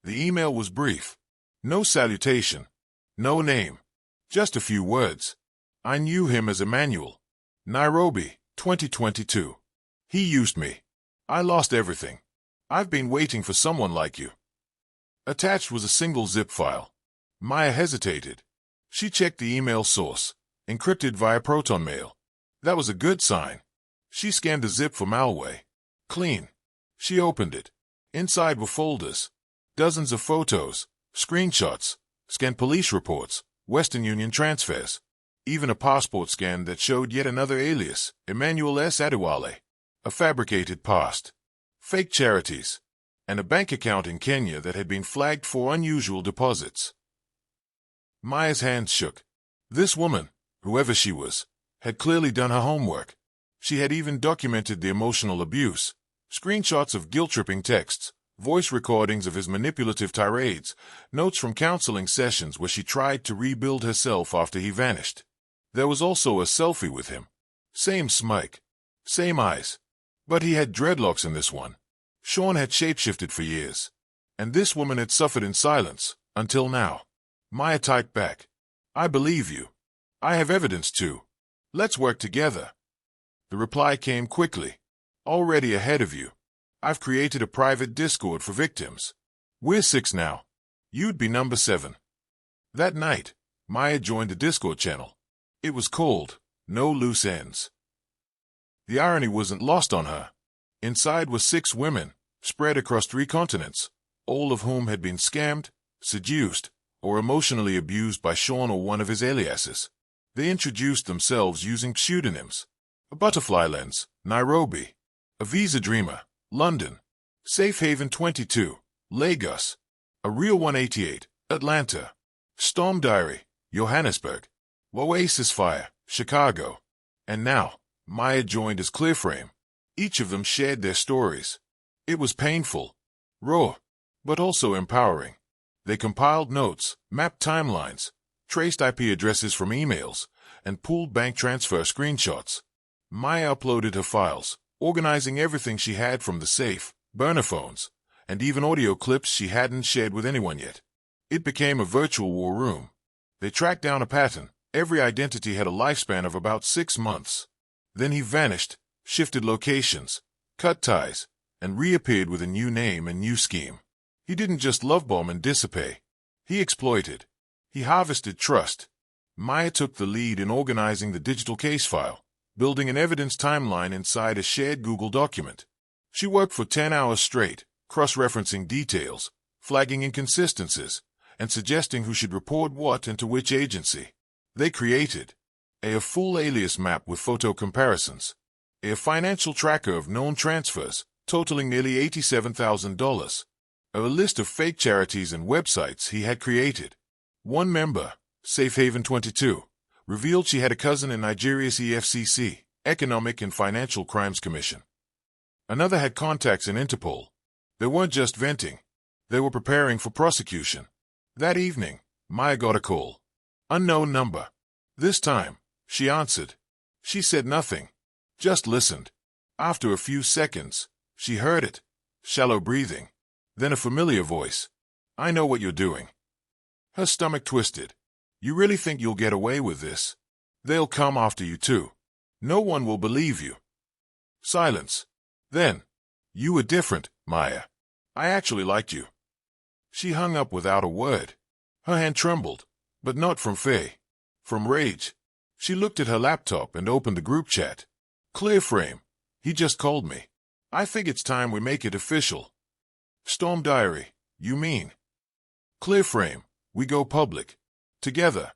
The email was brief. No salutation. No name. Just a few words. I knew him as Emmanuel. Nairobi, 2022. He used me. I lost everything. I've been waiting for someone like you. Attached was a single zip file. Maya hesitated. She checked the email source, encrypted via Proton Mail. That was a good sign. She scanned the zip for malware. Clean. She opened it. Inside were folders. Dozens of photos, screenshots, scanned police reports, Western Union transfers. Even a passport scan that showed yet another alias, Emmanuel S. Adewale. A fabricated past. Fake charities. And a bank account in Kenya that had been flagged for unusual deposits. Maya's hands shook. This woman, whoever she was, had clearly done her homework. She had even documented the emotional abuse, screenshots of guilt-tripping texts, voice recordings of his manipulative tirades, notes from counseling sessions where she tried to rebuild herself after he vanished. There was also a selfie with him. Same smike. Same eyes. But he had dreadlocks in this one. Sean had shapeshifted for years. And this woman had suffered in silence, until now. Maya typed back. I believe you. I have evidence too. Let's work together. The reply came quickly. Already ahead of you. I've created a private Discord for victims. We're 6 now. You'd be number 7. That night, Maya joined the Discord channel. It was cold, no loose ends. The irony wasn't lost on her. Inside were 6 women, spread across 3 continents, all of whom had been scammed, seduced, or emotionally abused by Sean or one of his aliases. They introduced themselves using pseudonyms. A butterfly lens, Nairobi. A visa dreamer, London. Safe Haven 22, Lagos. A real 188, Atlanta. Storm Diary, Johannesburg. Oasis Fire, Chicago. And now, Maya joined as Clearframe. Each of them shared their stories. It was painful, raw, but also empowering. They compiled notes, mapped timelines, traced IP addresses from emails, and pooled bank transfer screenshots. Maya uploaded her files, organizing everything she had from the safe, burner phones, and even audio clips she hadn't shared with anyone yet. It became a virtual war room. They tracked down a pattern. Every identity had a lifespan of about 6 months. Then he vanished, shifted locations, cut ties, and reappeared with a new name and new scheme. He didn't just love bomb and dissipate. He exploited. He harvested trust. Maya took the lead in organizing the digital case file, building an evidence timeline inside a shared Google document. She worked for 10 hours straight, cross-referencing details, flagging inconsistencies, and suggesting who should report what and to which agency. They created a full alias map with photo comparisons, a financial tracker of known transfers totaling nearly $87,000, a list of fake charities and websites he had created. One member, Safe Haven 22, revealed she had a cousin in Nigeria's EFCC, Economic and Financial Crimes Commission. Another had contacts in Interpol. They weren't just venting. They were preparing for prosecution. That evening, Maya got a call. Unknown number. This time, she answered. She said nothing, just listened. After a few seconds, she heard it. Shallow breathing. Then a familiar voice. I know what you're doing. Her stomach twisted. You really think you'll get away with this? They'll come after you too. No one will believe you. Silence. Then, you were different, Maya. I actually liked you. She hung up without a word. Her hand trembled, but not from fear, from rage. She looked at her laptop and opened the group chat. Clearframe. He just called me. I think it's time we make it official. Storm diary, you mean? Clear frame, we go public. Together.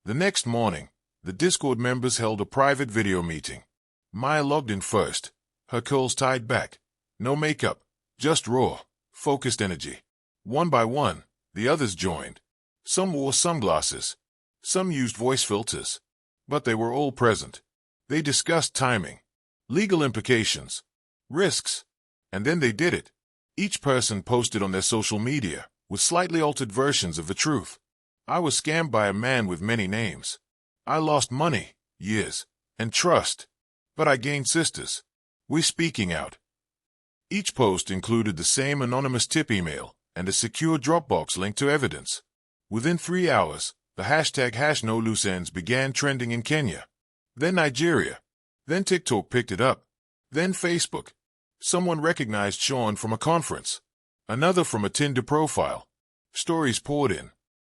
The next morning, the Discord members held a private video meeting. Maya logged in first, her curls tied back. No makeup, just raw, focused energy. One by one, the others joined. Some wore sunglasses. Some used voice filters. But they were all present. They discussed timing, legal implications, risks, and then they did it. Each person posted on their social media with slightly altered versions of the truth. I was scammed by a man with many names. I lost money, years, and trust. But I gained sisters. We're speaking out. Each post included the same anonymous tip email and a secure Dropbox link to evidence. Within 3 hours, the hashtag #NoLooseEnds began trending in Kenya. Then Nigeria. Then TikTok picked it up. Then Facebook. Someone recognized Sean from a conference. Another from a Tinder profile. Stories poured in.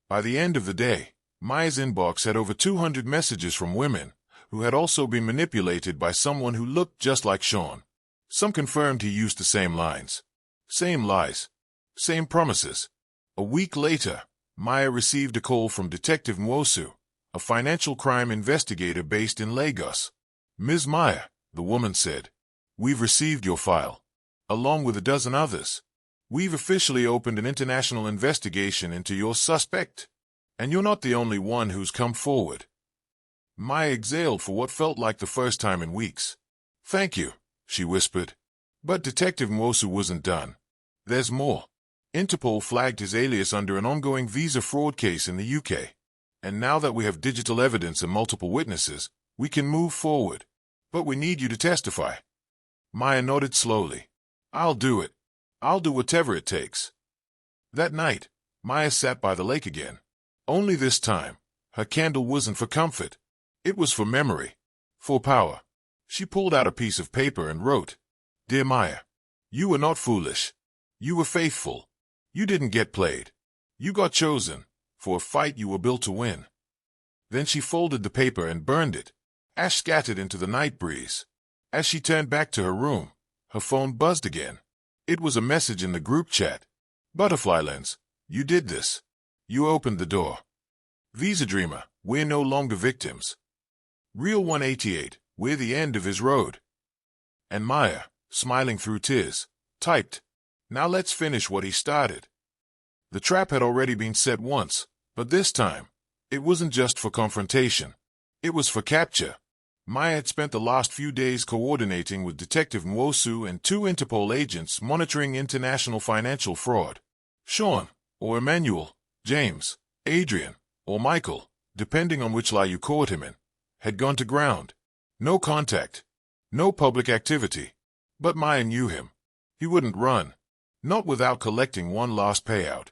By the end of the day, Maya's inbox had over 200 messages from women who had also been manipulated by someone who looked just like Sean. Some confirmed he used the same lines. Same lies. Same promises. A week later, Maya received a call from Detective Nwosu, a financial crime investigator based in Lagos. Ms. Maya, the woman said, we've received your file, along with a dozen others. We've officially opened an international investigation into your suspect, and you're not the only one who's come forward. Maya exhaled for what felt like the first time in weeks. Thank you, she whispered. But Detective Nwosu wasn't done. There's more. Interpol flagged his alias under an ongoing visa fraud case in the UK. And now that we have digital evidence and multiple witnesses, we can move forward. But we need you to testify. Maya nodded slowly. I'll do it. I'll do whatever it takes. That night, Maya sat by the lake again. Only this time, her candle wasn't for comfort. It was for memory. For power. She pulled out a piece of paper and wrote, Dear Maya, you were not foolish. You were faithful. You didn't get played. You got chosen for a fight you were built to win. Then she folded the paper and burned it. Ash scattered into the night breeze. As she turned back to her room, her phone buzzed again. It was a message in the group chat. Butterfly Lens, you did this. You opened the door. Visa Dreamer, we're no longer victims. Real 188, we're the end of his road. And Maya, smiling through tears, typed, Now let's finish what he started. The trap had already been set once, but this time, it wasn't just for confrontation. It was for capture. Maya had spent the last few days coordinating with Detective Nwosu and 2 Interpol agents monitoring international financial fraud. Sean, or Emmanuel, James, Adrian, or Michael, depending on which lie you caught him in, had gone to ground. No contact. No public activity. But Maya knew him. He wouldn't run. Not without collecting one last payout.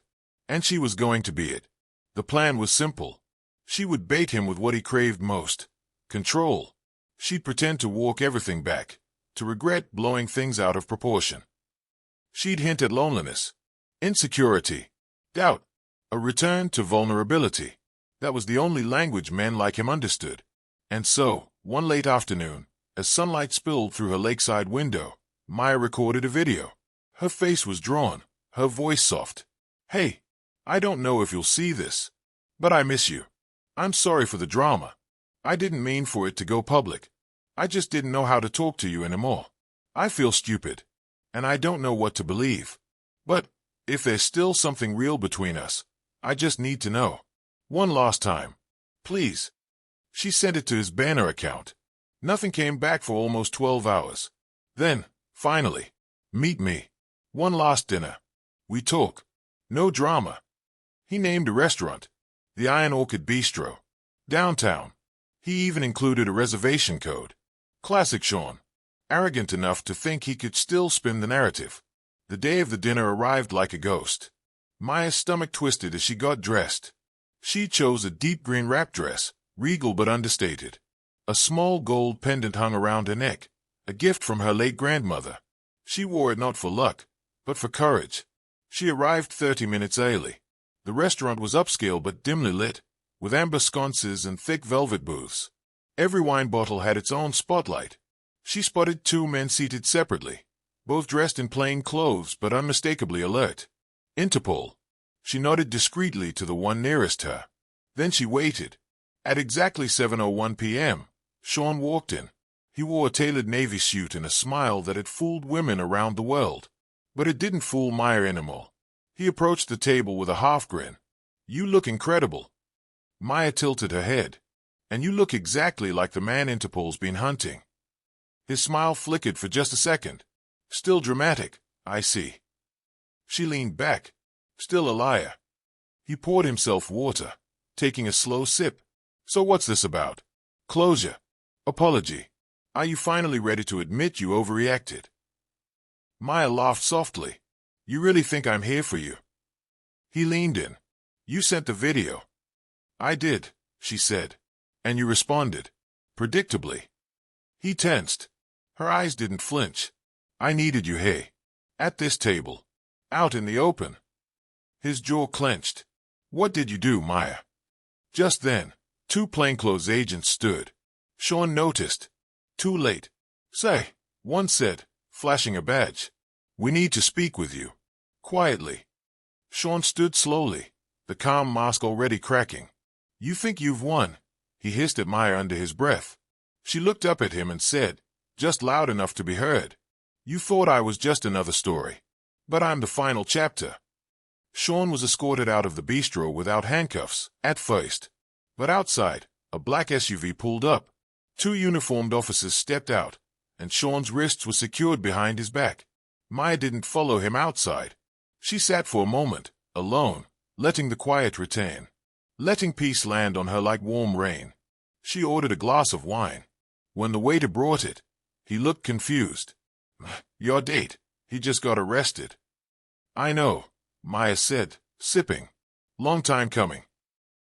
And she was going to be it. The plan was simple. She would bait him with what he craved most. Control. She'd pretend to walk everything back, to regret blowing things out of proportion. She'd hint at loneliness, insecurity, doubt, a return to vulnerability. That was the only language men like him understood. And so, one late afternoon, as sunlight spilled through her lakeside window, Maya recorded a video. Her face was drawn, her voice soft. Hey, I don't know if you'll see this, but I miss you. I'm sorry for the drama. I didn't mean for it to go public. I just didn't know how to talk to you anymore. I feel stupid, and I don't know what to believe. But if there's still something real between us, I just need to know. One last time. Please. She sent it to his banner account. Nothing came back for almost 12 hours. Then, finally, meet me. One last dinner. We talk. No drama. He named a restaurant. The Iron Orchid Bistro. Downtown. He even included a reservation code. Classic Sean. Arrogant enough to think he could still spin the narrative. The day of the dinner arrived like a ghost. Maya's stomach twisted as she got dressed. She chose a deep green wrap dress, regal but understated. A small gold pendant hung around her neck, a gift from her late grandmother. She wore it not for luck, but for courage. She arrived 30 minutes early. The restaurant was upscale but dimly lit, with amber sconces and thick velvet booths. Every wine bottle had its own spotlight. She spotted 2 men seated separately, both dressed in plain clothes but unmistakably alert. Interpol. She nodded discreetly to the one nearest her. Then she waited. At exactly 7:01 p.m., Sean walked in. He wore a tailored navy suit and a smile that had fooled women around the world. But it didn't fool Maya anymore. He approached the table with a half grin. "You look incredible." Maya tilted her head. "And you look exactly like the man Interpol's been hunting." His smile flickered for just a second. "Still dramatic, I see." She leaned back. "Still a liar." He poured himself water, taking a slow sip. "So what's this about? Closure? Apology? Are you finally ready to admit you overreacted?" Maya laughed softly. "You really think I'm here for you?" He leaned in. "You sent the video." "I did," she said. "And you responded." Predictably. He tensed. Her eyes didn't flinch. "I needed you here. At this table. Out in the open." His jaw clenched. "What did you do, Maya?" Just then, two plainclothes agents stood. Sean noticed. "Too late." "Say," one said, flashing a badge. "We need to speak with you." Quietly. Sean stood slowly, the calm mask already cracking. "You think you've won?" he hissed at Maya under his breath. She looked up at him and said, just loud enough to be heard, "You thought I was just another story. But I'm the final chapter." Sean was escorted out of the bistro without handcuffs, at first. But outside, a black SUV pulled up. Two uniformed officers stepped out, and Sean's wrists were secured behind his back. Maya didn't follow him outside. She sat for a moment, alone, letting the quiet return, letting peace land on her like warm rain. She ordered a glass of wine. When the waiter brought it, he looked confused. "Your date. He just got arrested." "I know," Maya said, sipping. "Long time coming."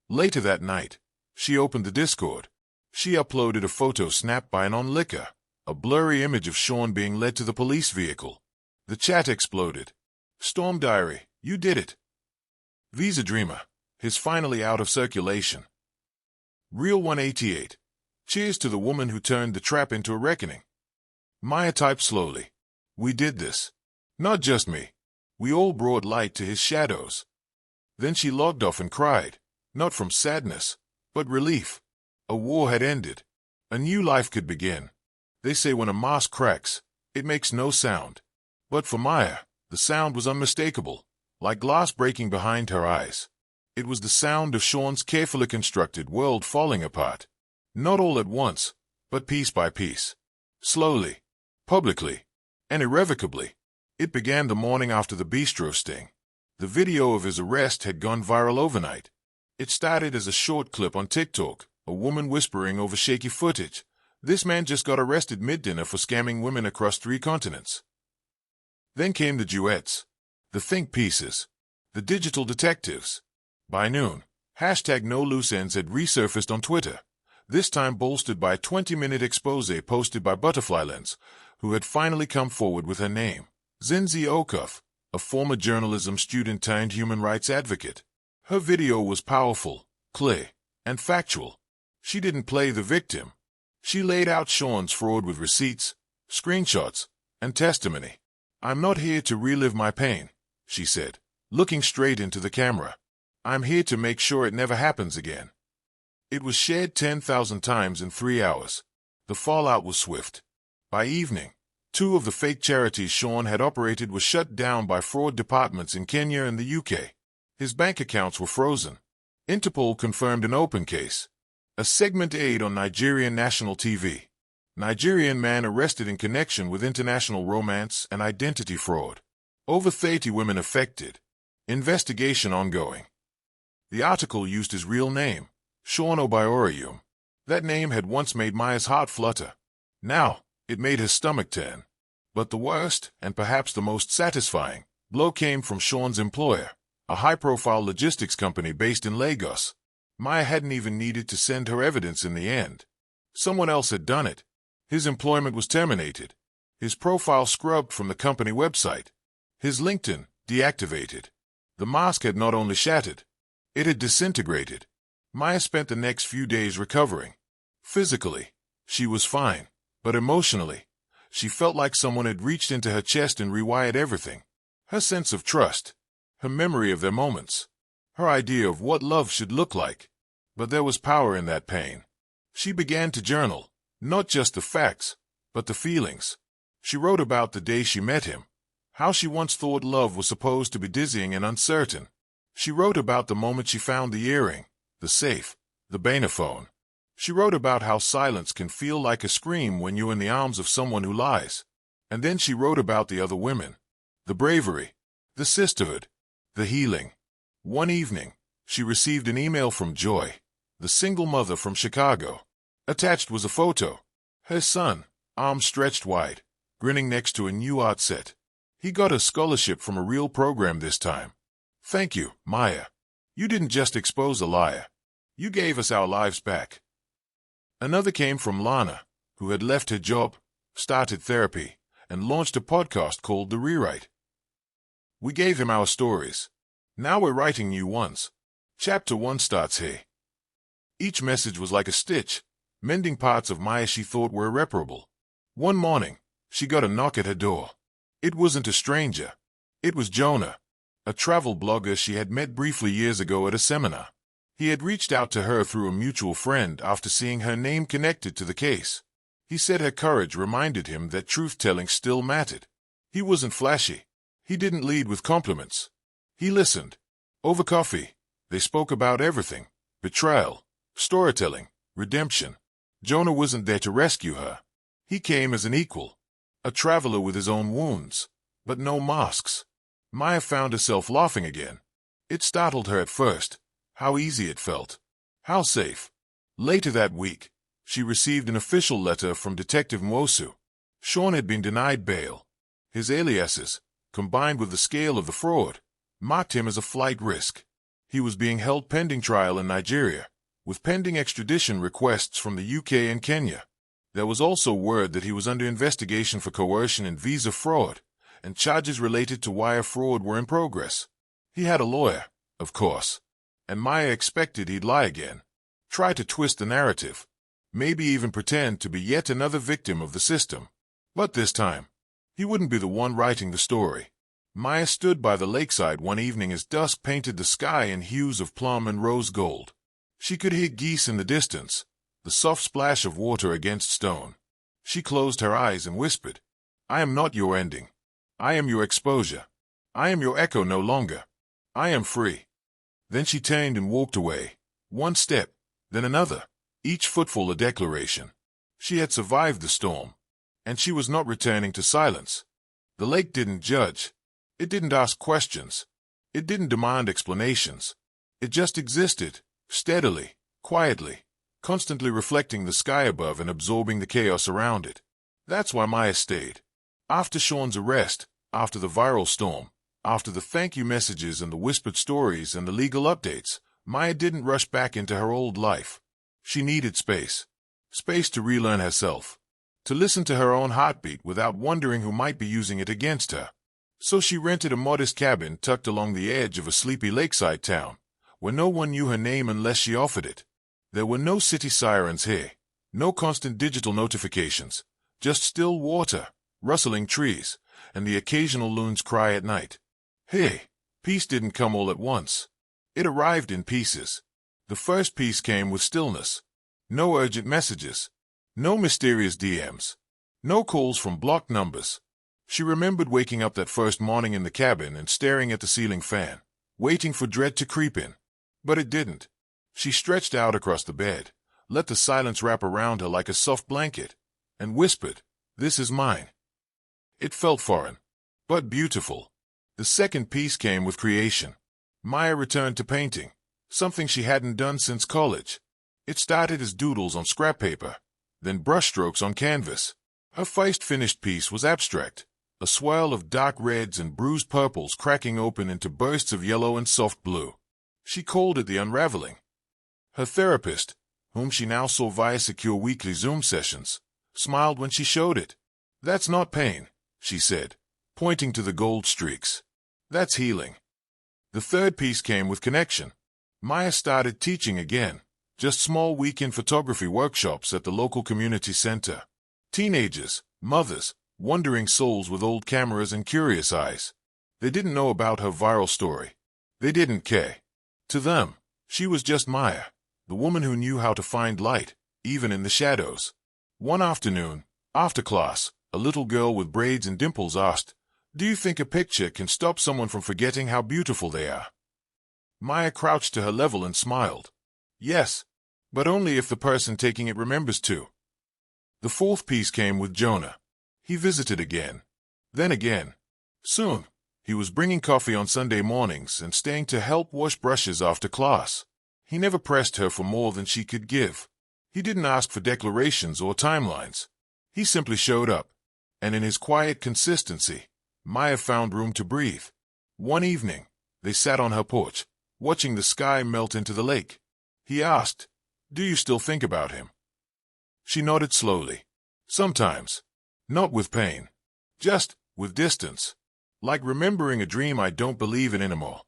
Later that night, she opened the Discord. She uploaded a photo snapped by an onlooker, a blurry image of Sean being led to the police vehicle. The chat exploded. "Storm Diary, you did it." Visa Dreamer, he's finally out of circulation. Real 188. Cheers to the woman who turned the trap into a reckoning. Maya typed slowly. "We did this. Not just me. We all brought light to his shadows." Then she logged off and cried, not from sadness, but relief. A war had ended. A new life could begin. They say when a mask cracks, it makes no sound. But for Maya, the sound was unmistakable, like glass breaking behind her eyes. It was the sound of Sean's carefully constructed world falling apart. Not all at once, but piece by piece. Slowly, publicly, and irrevocably. It began the morning after the bistro sting. The video of his arrest had gone viral overnight. It started as a short clip on TikTok, a woman whispering over shaky footage. "This man just got arrested mid-dinner for scamming women across 3 continents." Then came the duets, the think pieces, the digital detectives. By noon, #NoLooseEnds had resurfaced on Twitter, this time bolstered by a 20-minute expose posted by Butterfly Lens, who had finally come forward with her name, Zinzi Okuf, a former journalism student turned human rights advocate. Her video was powerful, clear, and factual. She didn't play the victim. She laid out Sean's fraud with receipts, screenshots, and testimony. "I'm not here to relive my pain," she said, looking straight into the camera. "I'm here to make sure it never happens again." It was shared 10,000 times in 3 hours. The fallout was swift. By evening, 2 of the fake charities Sean had operated were shut down by fraud departments in Kenya and the UK. His bank accounts were frozen. Interpol confirmed an open case. A segment aired on Nigerian national TV. Nigerian man arrested in connection with international romance and identity fraud. Over 30 women affected. Investigation ongoing. The article used his real name, Sean Obiorayum. That name had once made Maya's heart flutter. Now, it made his stomach turn. But the worst, and perhaps the most satisfying, blow came from Sean's employer, a high-profile logistics company based in Lagos. Maya hadn't even needed to send her evidence in the end. Someone else had done it. His employment was terminated. His profile scrubbed from the company website. His LinkedIn deactivated. The mask had not only shattered, it had disintegrated. Maya spent the next few days recovering. Physically, she was fine, but emotionally, She felt like someone had reached into her chest and rewired everything. Her sense of trust, her memory of their moments, her idea of what love should look like. But there was power in that pain. She began to journal, not just the facts, but the feelings. She wrote about the day she met him, how she once thought love was supposed to be dizzying and uncertain. She wrote about the moment she found the earring, the safe, the banophone. She wrote about how silence can feel like a scream when you're in the arms of someone who lies. And then she wrote about the other women, the bravery, the sisterhood, the healing. One evening, she received an email from Joy, the single mother from Chicago. Attached was a photo. Her son, arms stretched wide, grinning next to a new art set. He got a scholarship from a real program this time. Thank you, Maya. You didn't just expose a liar. You gave us our lives back. Another came from Lana, who had left her job, started therapy, and launched a podcast called The Rewrite. We gave him our stories. Now we're writing new ones. Chapter 1 starts here. Each message was like a stitch, mending parts of Maya she thought were irreparable. One morning, she got a knock at her door. It wasn't a stranger. It was Jonah, a travel blogger she had met briefly years ago at a seminar. He had reached out to her through a mutual friend after seeing her name connected to the case. He said her courage reminded him that truth-telling still mattered. He wasn't flashy. He didn't lead with compliments. He listened. Over coffee, they spoke about everything: betrayal, storytelling, redemption. Jonah wasn't there to rescue her. He came as an equal, a traveler with his own wounds, but no masks. Maya found herself laughing again. It startled her at first, how easy it felt, how safe. Later that week, she received an official letter from Detective Mwosu. Sean had been denied bail. His aliases, combined with the scale of the fraud, marked him as a flight risk. He was being held pending trial in Nigeria, with pending extradition requests from the UK and Kenya. There was also word that he was under investigation for coercion and visa fraud, and charges related to wire fraud were in progress. He had a lawyer, of course, and Maya expected he'd lie again, try to twist the narrative, maybe even pretend to be yet another victim of the system. But this time, he wouldn't be the one writing the story. Maya stood by the lakeside one evening as dusk painted the sky in hues of plum and rose gold. She could hear geese in the distance, the soft splash of water against stone. She closed her eyes and whispered, "I am not your ending. I am your exposure. I am your echo no longer. I am free." Then she turned and walked away, one step, then another, each footfall a declaration. She had survived the storm, and she was not returning to silence. The lake didn't judge. It didn't ask questions. It didn't demand explanations. It just existed, steadily, quietly, constantly reflecting the sky above and absorbing the chaos around it. That's why Maya stayed. After Sean's arrest, after the viral storm, after the thank you messages and the whispered stories and the legal updates, Maya didn't rush back into her old life. She needed space. Space to relearn herself. To listen to her own heartbeat without wondering who might be using it against her. So she rented a modest cabin tucked along the edge of a sleepy lakeside town, where no one knew her name unless she offered it. There were no city sirens here, no constant digital notifications, just still water, rustling trees, and the occasional loon's cry at night. Hey, peace didn't come all at once. It arrived in pieces. The first piece came with stillness. No urgent messages. No mysterious DMs. No calls from blocked numbers. She remembered waking up that first morning in the cabin and staring at the ceiling fan, waiting for dread to creep in. But it didn't. She stretched out across the bed, let the silence wrap around her like a soft blanket, and whispered, "This is mine." It felt foreign, but beautiful. The second piece came with creation. Maya returned to painting, something she hadn't done since college. It started as doodles on scrap paper, then brushstrokes on canvas. Her first finished piece was abstract, a swirl of dark reds and bruised purples cracking open into bursts of yellow and soft blue. She called it the unraveling. Her therapist, whom she now saw via secure weekly Zoom sessions, smiled when she showed it. "That's not pain," she said, pointing to the gold streaks. "That's healing." The third piece came with connection. Maya started teaching again, just small weekend photography workshops at the local community center. Teenagers, mothers, wondering souls with old cameras and curious eyes. They didn't know about her viral story. They didn't care. To them, she was just Maya, the woman who knew how to find light, even in the shadows. One afternoon, after class, a little girl with braids and dimples asked, "Do you think a picture can stop someone from forgetting how beautiful they are?" Maya crouched to her level and smiled. "Yes, but only if the person taking it remembers to." The fourth piece came with Jonah. He visited again. Then again. Soon, he was bringing coffee on Sunday mornings and staying to help wash brushes after class. He never pressed her for more than she could give. He didn't ask for declarations or timelines. He simply showed up. And in his quiet consistency, Maya found room to breathe. One evening, they sat on her porch, watching the sky melt into the lake. He asked, "Do you still think about him?" She nodded slowly. "Sometimes. Not with pain. Just with distance. Like remembering a dream I don't believe in anymore."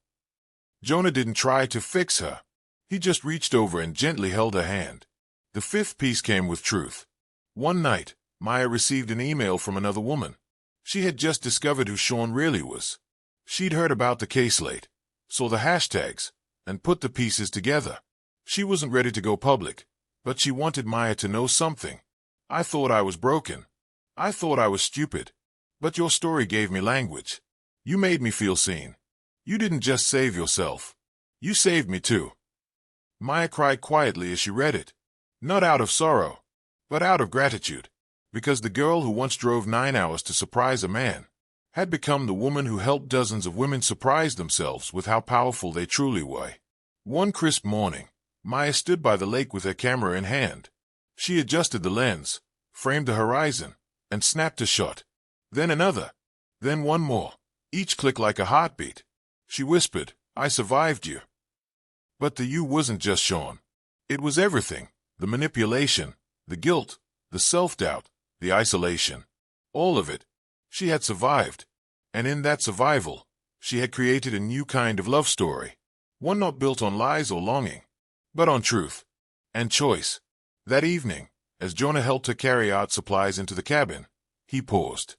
Jonah didn't try to fix her. He just reached over and gently held her hand. The fifth piece came with truth. One night, Maya received an email from another woman. She had just discovered who Sean really was. She'd heard about the case late, saw the hashtags, and put the pieces together. She wasn't ready to go public, but she wanted Maya to know something. "I thought I was broken. I thought I was stupid. But your story gave me language. You made me feel seen. You didn't just save yourself. You saved me too." Maya cried quietly as she read it. Not out of sorrow, but out of gratitude. Because the girl who once drove 9 hours to surprise a man had become the woman who helped dozens of women surprise themselves with how powerful they truly were. One crisp morning, Maya stood by the lake with her camera in hand. She adjusted the lens, framed the horizon, and snapped a shot. Then another. Then one more. Each click like a heartbeat. She whispered, "I survived you." But the you wasn't just Sean. It was everything. The manipulation, the guilt, the self-doubt, the isolation. All of it. She had survived. And in that survival, she had created a new kind of love story. One not built on lies or longing, but on truth and choice. That evening, as Jonah helped her carry art supplies into the cabin, he paused.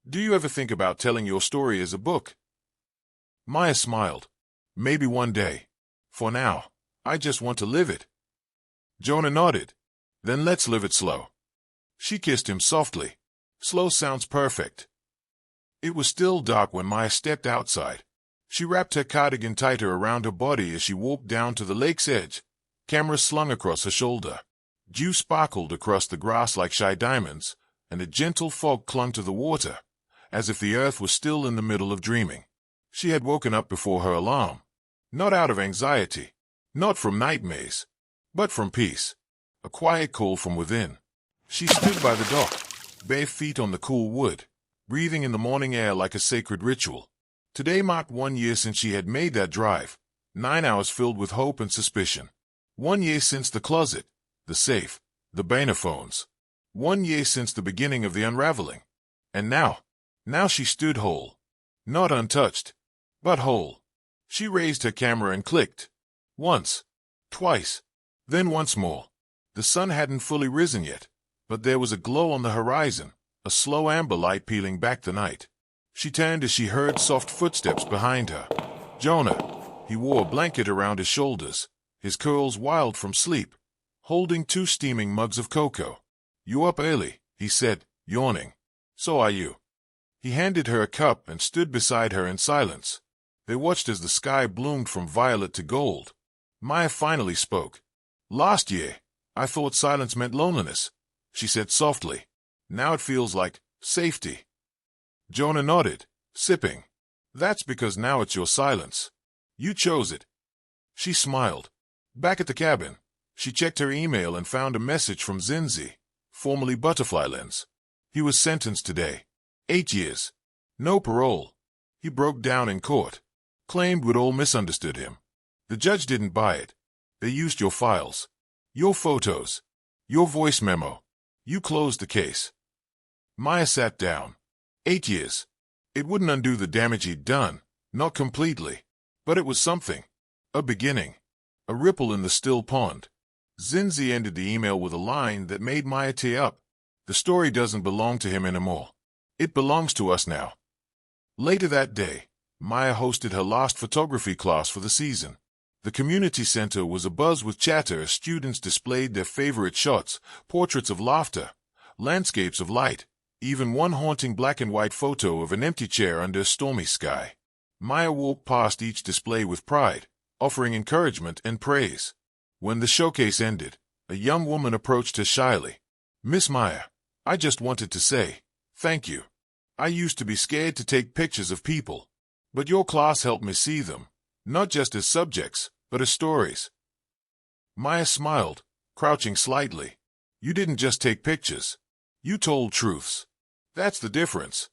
"Do you ever think about telling your story as a book?" Maya smiled. "Maybe one day. For now, I just want to live it." Jonah nodded. "Then let's live it slow." She kissed him softly. Slow sounds perfect. It was still dark when Maya stepped outside. She wrapped her cardigan tighter around her body as she walked down to the lake's edge, camera slung across her shoulder. Dew sparkled across the grass like shy diamonds, and a gentle fog clung to the water, as if the earth was still in the middle of dreaming. She had woken up before her alarm. Not out of anxiety, not from nightmares, but from peace. A quiet call from within. She stood by the dock, bare feet on the cool wood, breathing in the morning air like a sacred ritual. Today marked 1 year since she had made that drive, 9 hours filled with hope and suspicion. 1 year since the closet, the safe, the banophones. 1 year since the beginning of the unraveling. And now she stood whole. Not untouched, but whole. She raised her camera and clicked. Once, twice, then once more. The sun hadn't fully risen yet, but there was a glow on the horizon, a slow amber light peeling back the night. She turned as she heard soft footsteps behind her. Jonah. He wore a blanket around his shoulders, his curls wild from sleep, holding 2 steaming mugs of cocoa. "You up early," he said, yawning. "So are you." He handed her a cup and stood beside her in silence. They watched as the sky bloomed from violet to gold. Maya finally spoke. "Last year, I thought silence meant loneliness," she said softly. "Now it feels like safety." Jonah nodded, sipping. "That's because now it's your silence. You chose it." She smiled. Back at the cabin, she checked her email and found a message from Zinzi, formerly Butterfly Lens. He was sentenced today. 8 years. No parole. He broke down in court. Claimed we'd all misunderstood him. The judge didn't buy it. They used your files. Your photos. Your voice memo. You closed the case. Maya sat down. 8 years. It wouldn't undo the damage he'd done, not completely. But it was something. A beginning. A ripple in the still pond. Zinzi ended the email with a line that made Maya tear up. The story doesn't belong to him anymore. It belongs to us now. Later that day, Maya hosted her last photography class for the season. The community center was abuzz with chatter as students displayed their favorite shots, portraits of laughter, landscapes of light, even one haunting black and white photo of an empty chair under a stormy sky. Maya walked past each display with pride, offering encouragement and praise. When the showcase ended, a young woman approached her shyly. "Miss Maya, I just wanted to say, thank you. I used to be scared to take pictures of people, but your class helped me see them, not just as subjects, but as stories." Maya smiled, crouching slightly. "You didn't just take pictures. You told truths. That's the difference."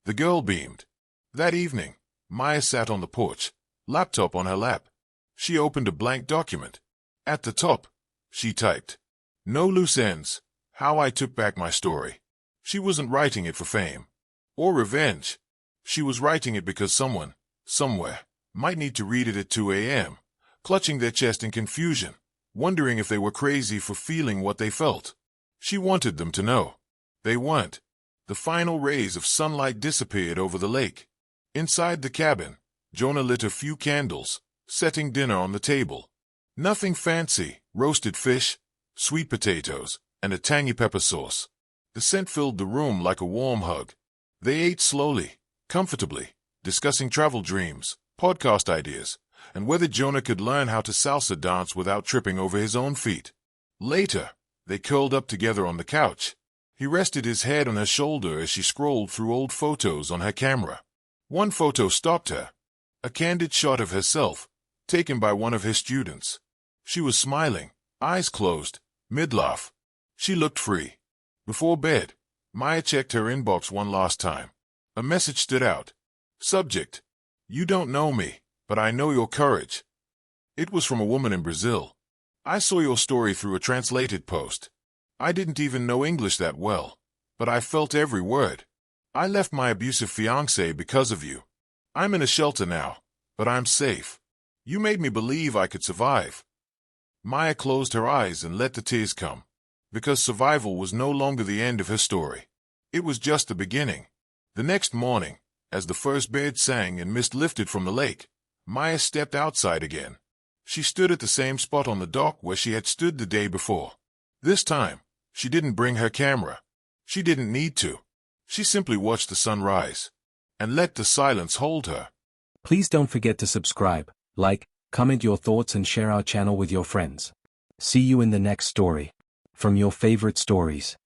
The girl beamed. That evening, Maya sat on the porch, laptop on her lap. She opened a blank document. At the top, she typed, "No loose ends, how I took back my story." She wasn't writing it for fame or revenge. She was writing it because someone, somewhere, might need to read it at 2 a.m., clutching their chest in confusion, wondering if they were crazy for feeling what they felt. She wanted them to know. They weren't. The final rays of sunlight disappeared over the lake. Inside the cabin, Jonah lit a few candles, setting dinner on the table. Nothing fancy, roasted fish, sweet potatoes, and a tangy pepper sauce. The scent filled the room like a warm hug. They ate slowly, comfortably, discussing travel dreams, podcast ideas, and whether Jonah could learn how to salsa dance without tripping over his own feet. Later, they curled up together on the couch. He rested his head on her shoulder as she scrolled through old photos on her camera. One photo stopped her. A candid shot of herself, taken by one of his students. She was smiling, eyes closed, mid-laugh. She looked free. Before bed, Maya checked her inbox one last time. A message stood out. Subject: "You don't know me, but I know your courage." It was from a woman in Brazil. "I saw your story through a translated post. I didn't even know English that well, but I felt every word. I left my abusive fiancé because of you. I'm in a shelter now, but I'm safe. You made me believe I could survive." Maya closed her eyes and let the tears come, because survival was no longer the end of her story. It was just the beginning. The next morning, as the first bird sang and mist lifted from the lake, Maya stepped outside again. She stood at the same spot on the dock where she had stood the day before. This time, she didn't bring her camera. She didn't need to. She simply watched the sun rise and let the silence hold her. Please don't forget to subscribe, like, comment your thoughts and share our channel with your friends. See you in the next story. From your favorite stories.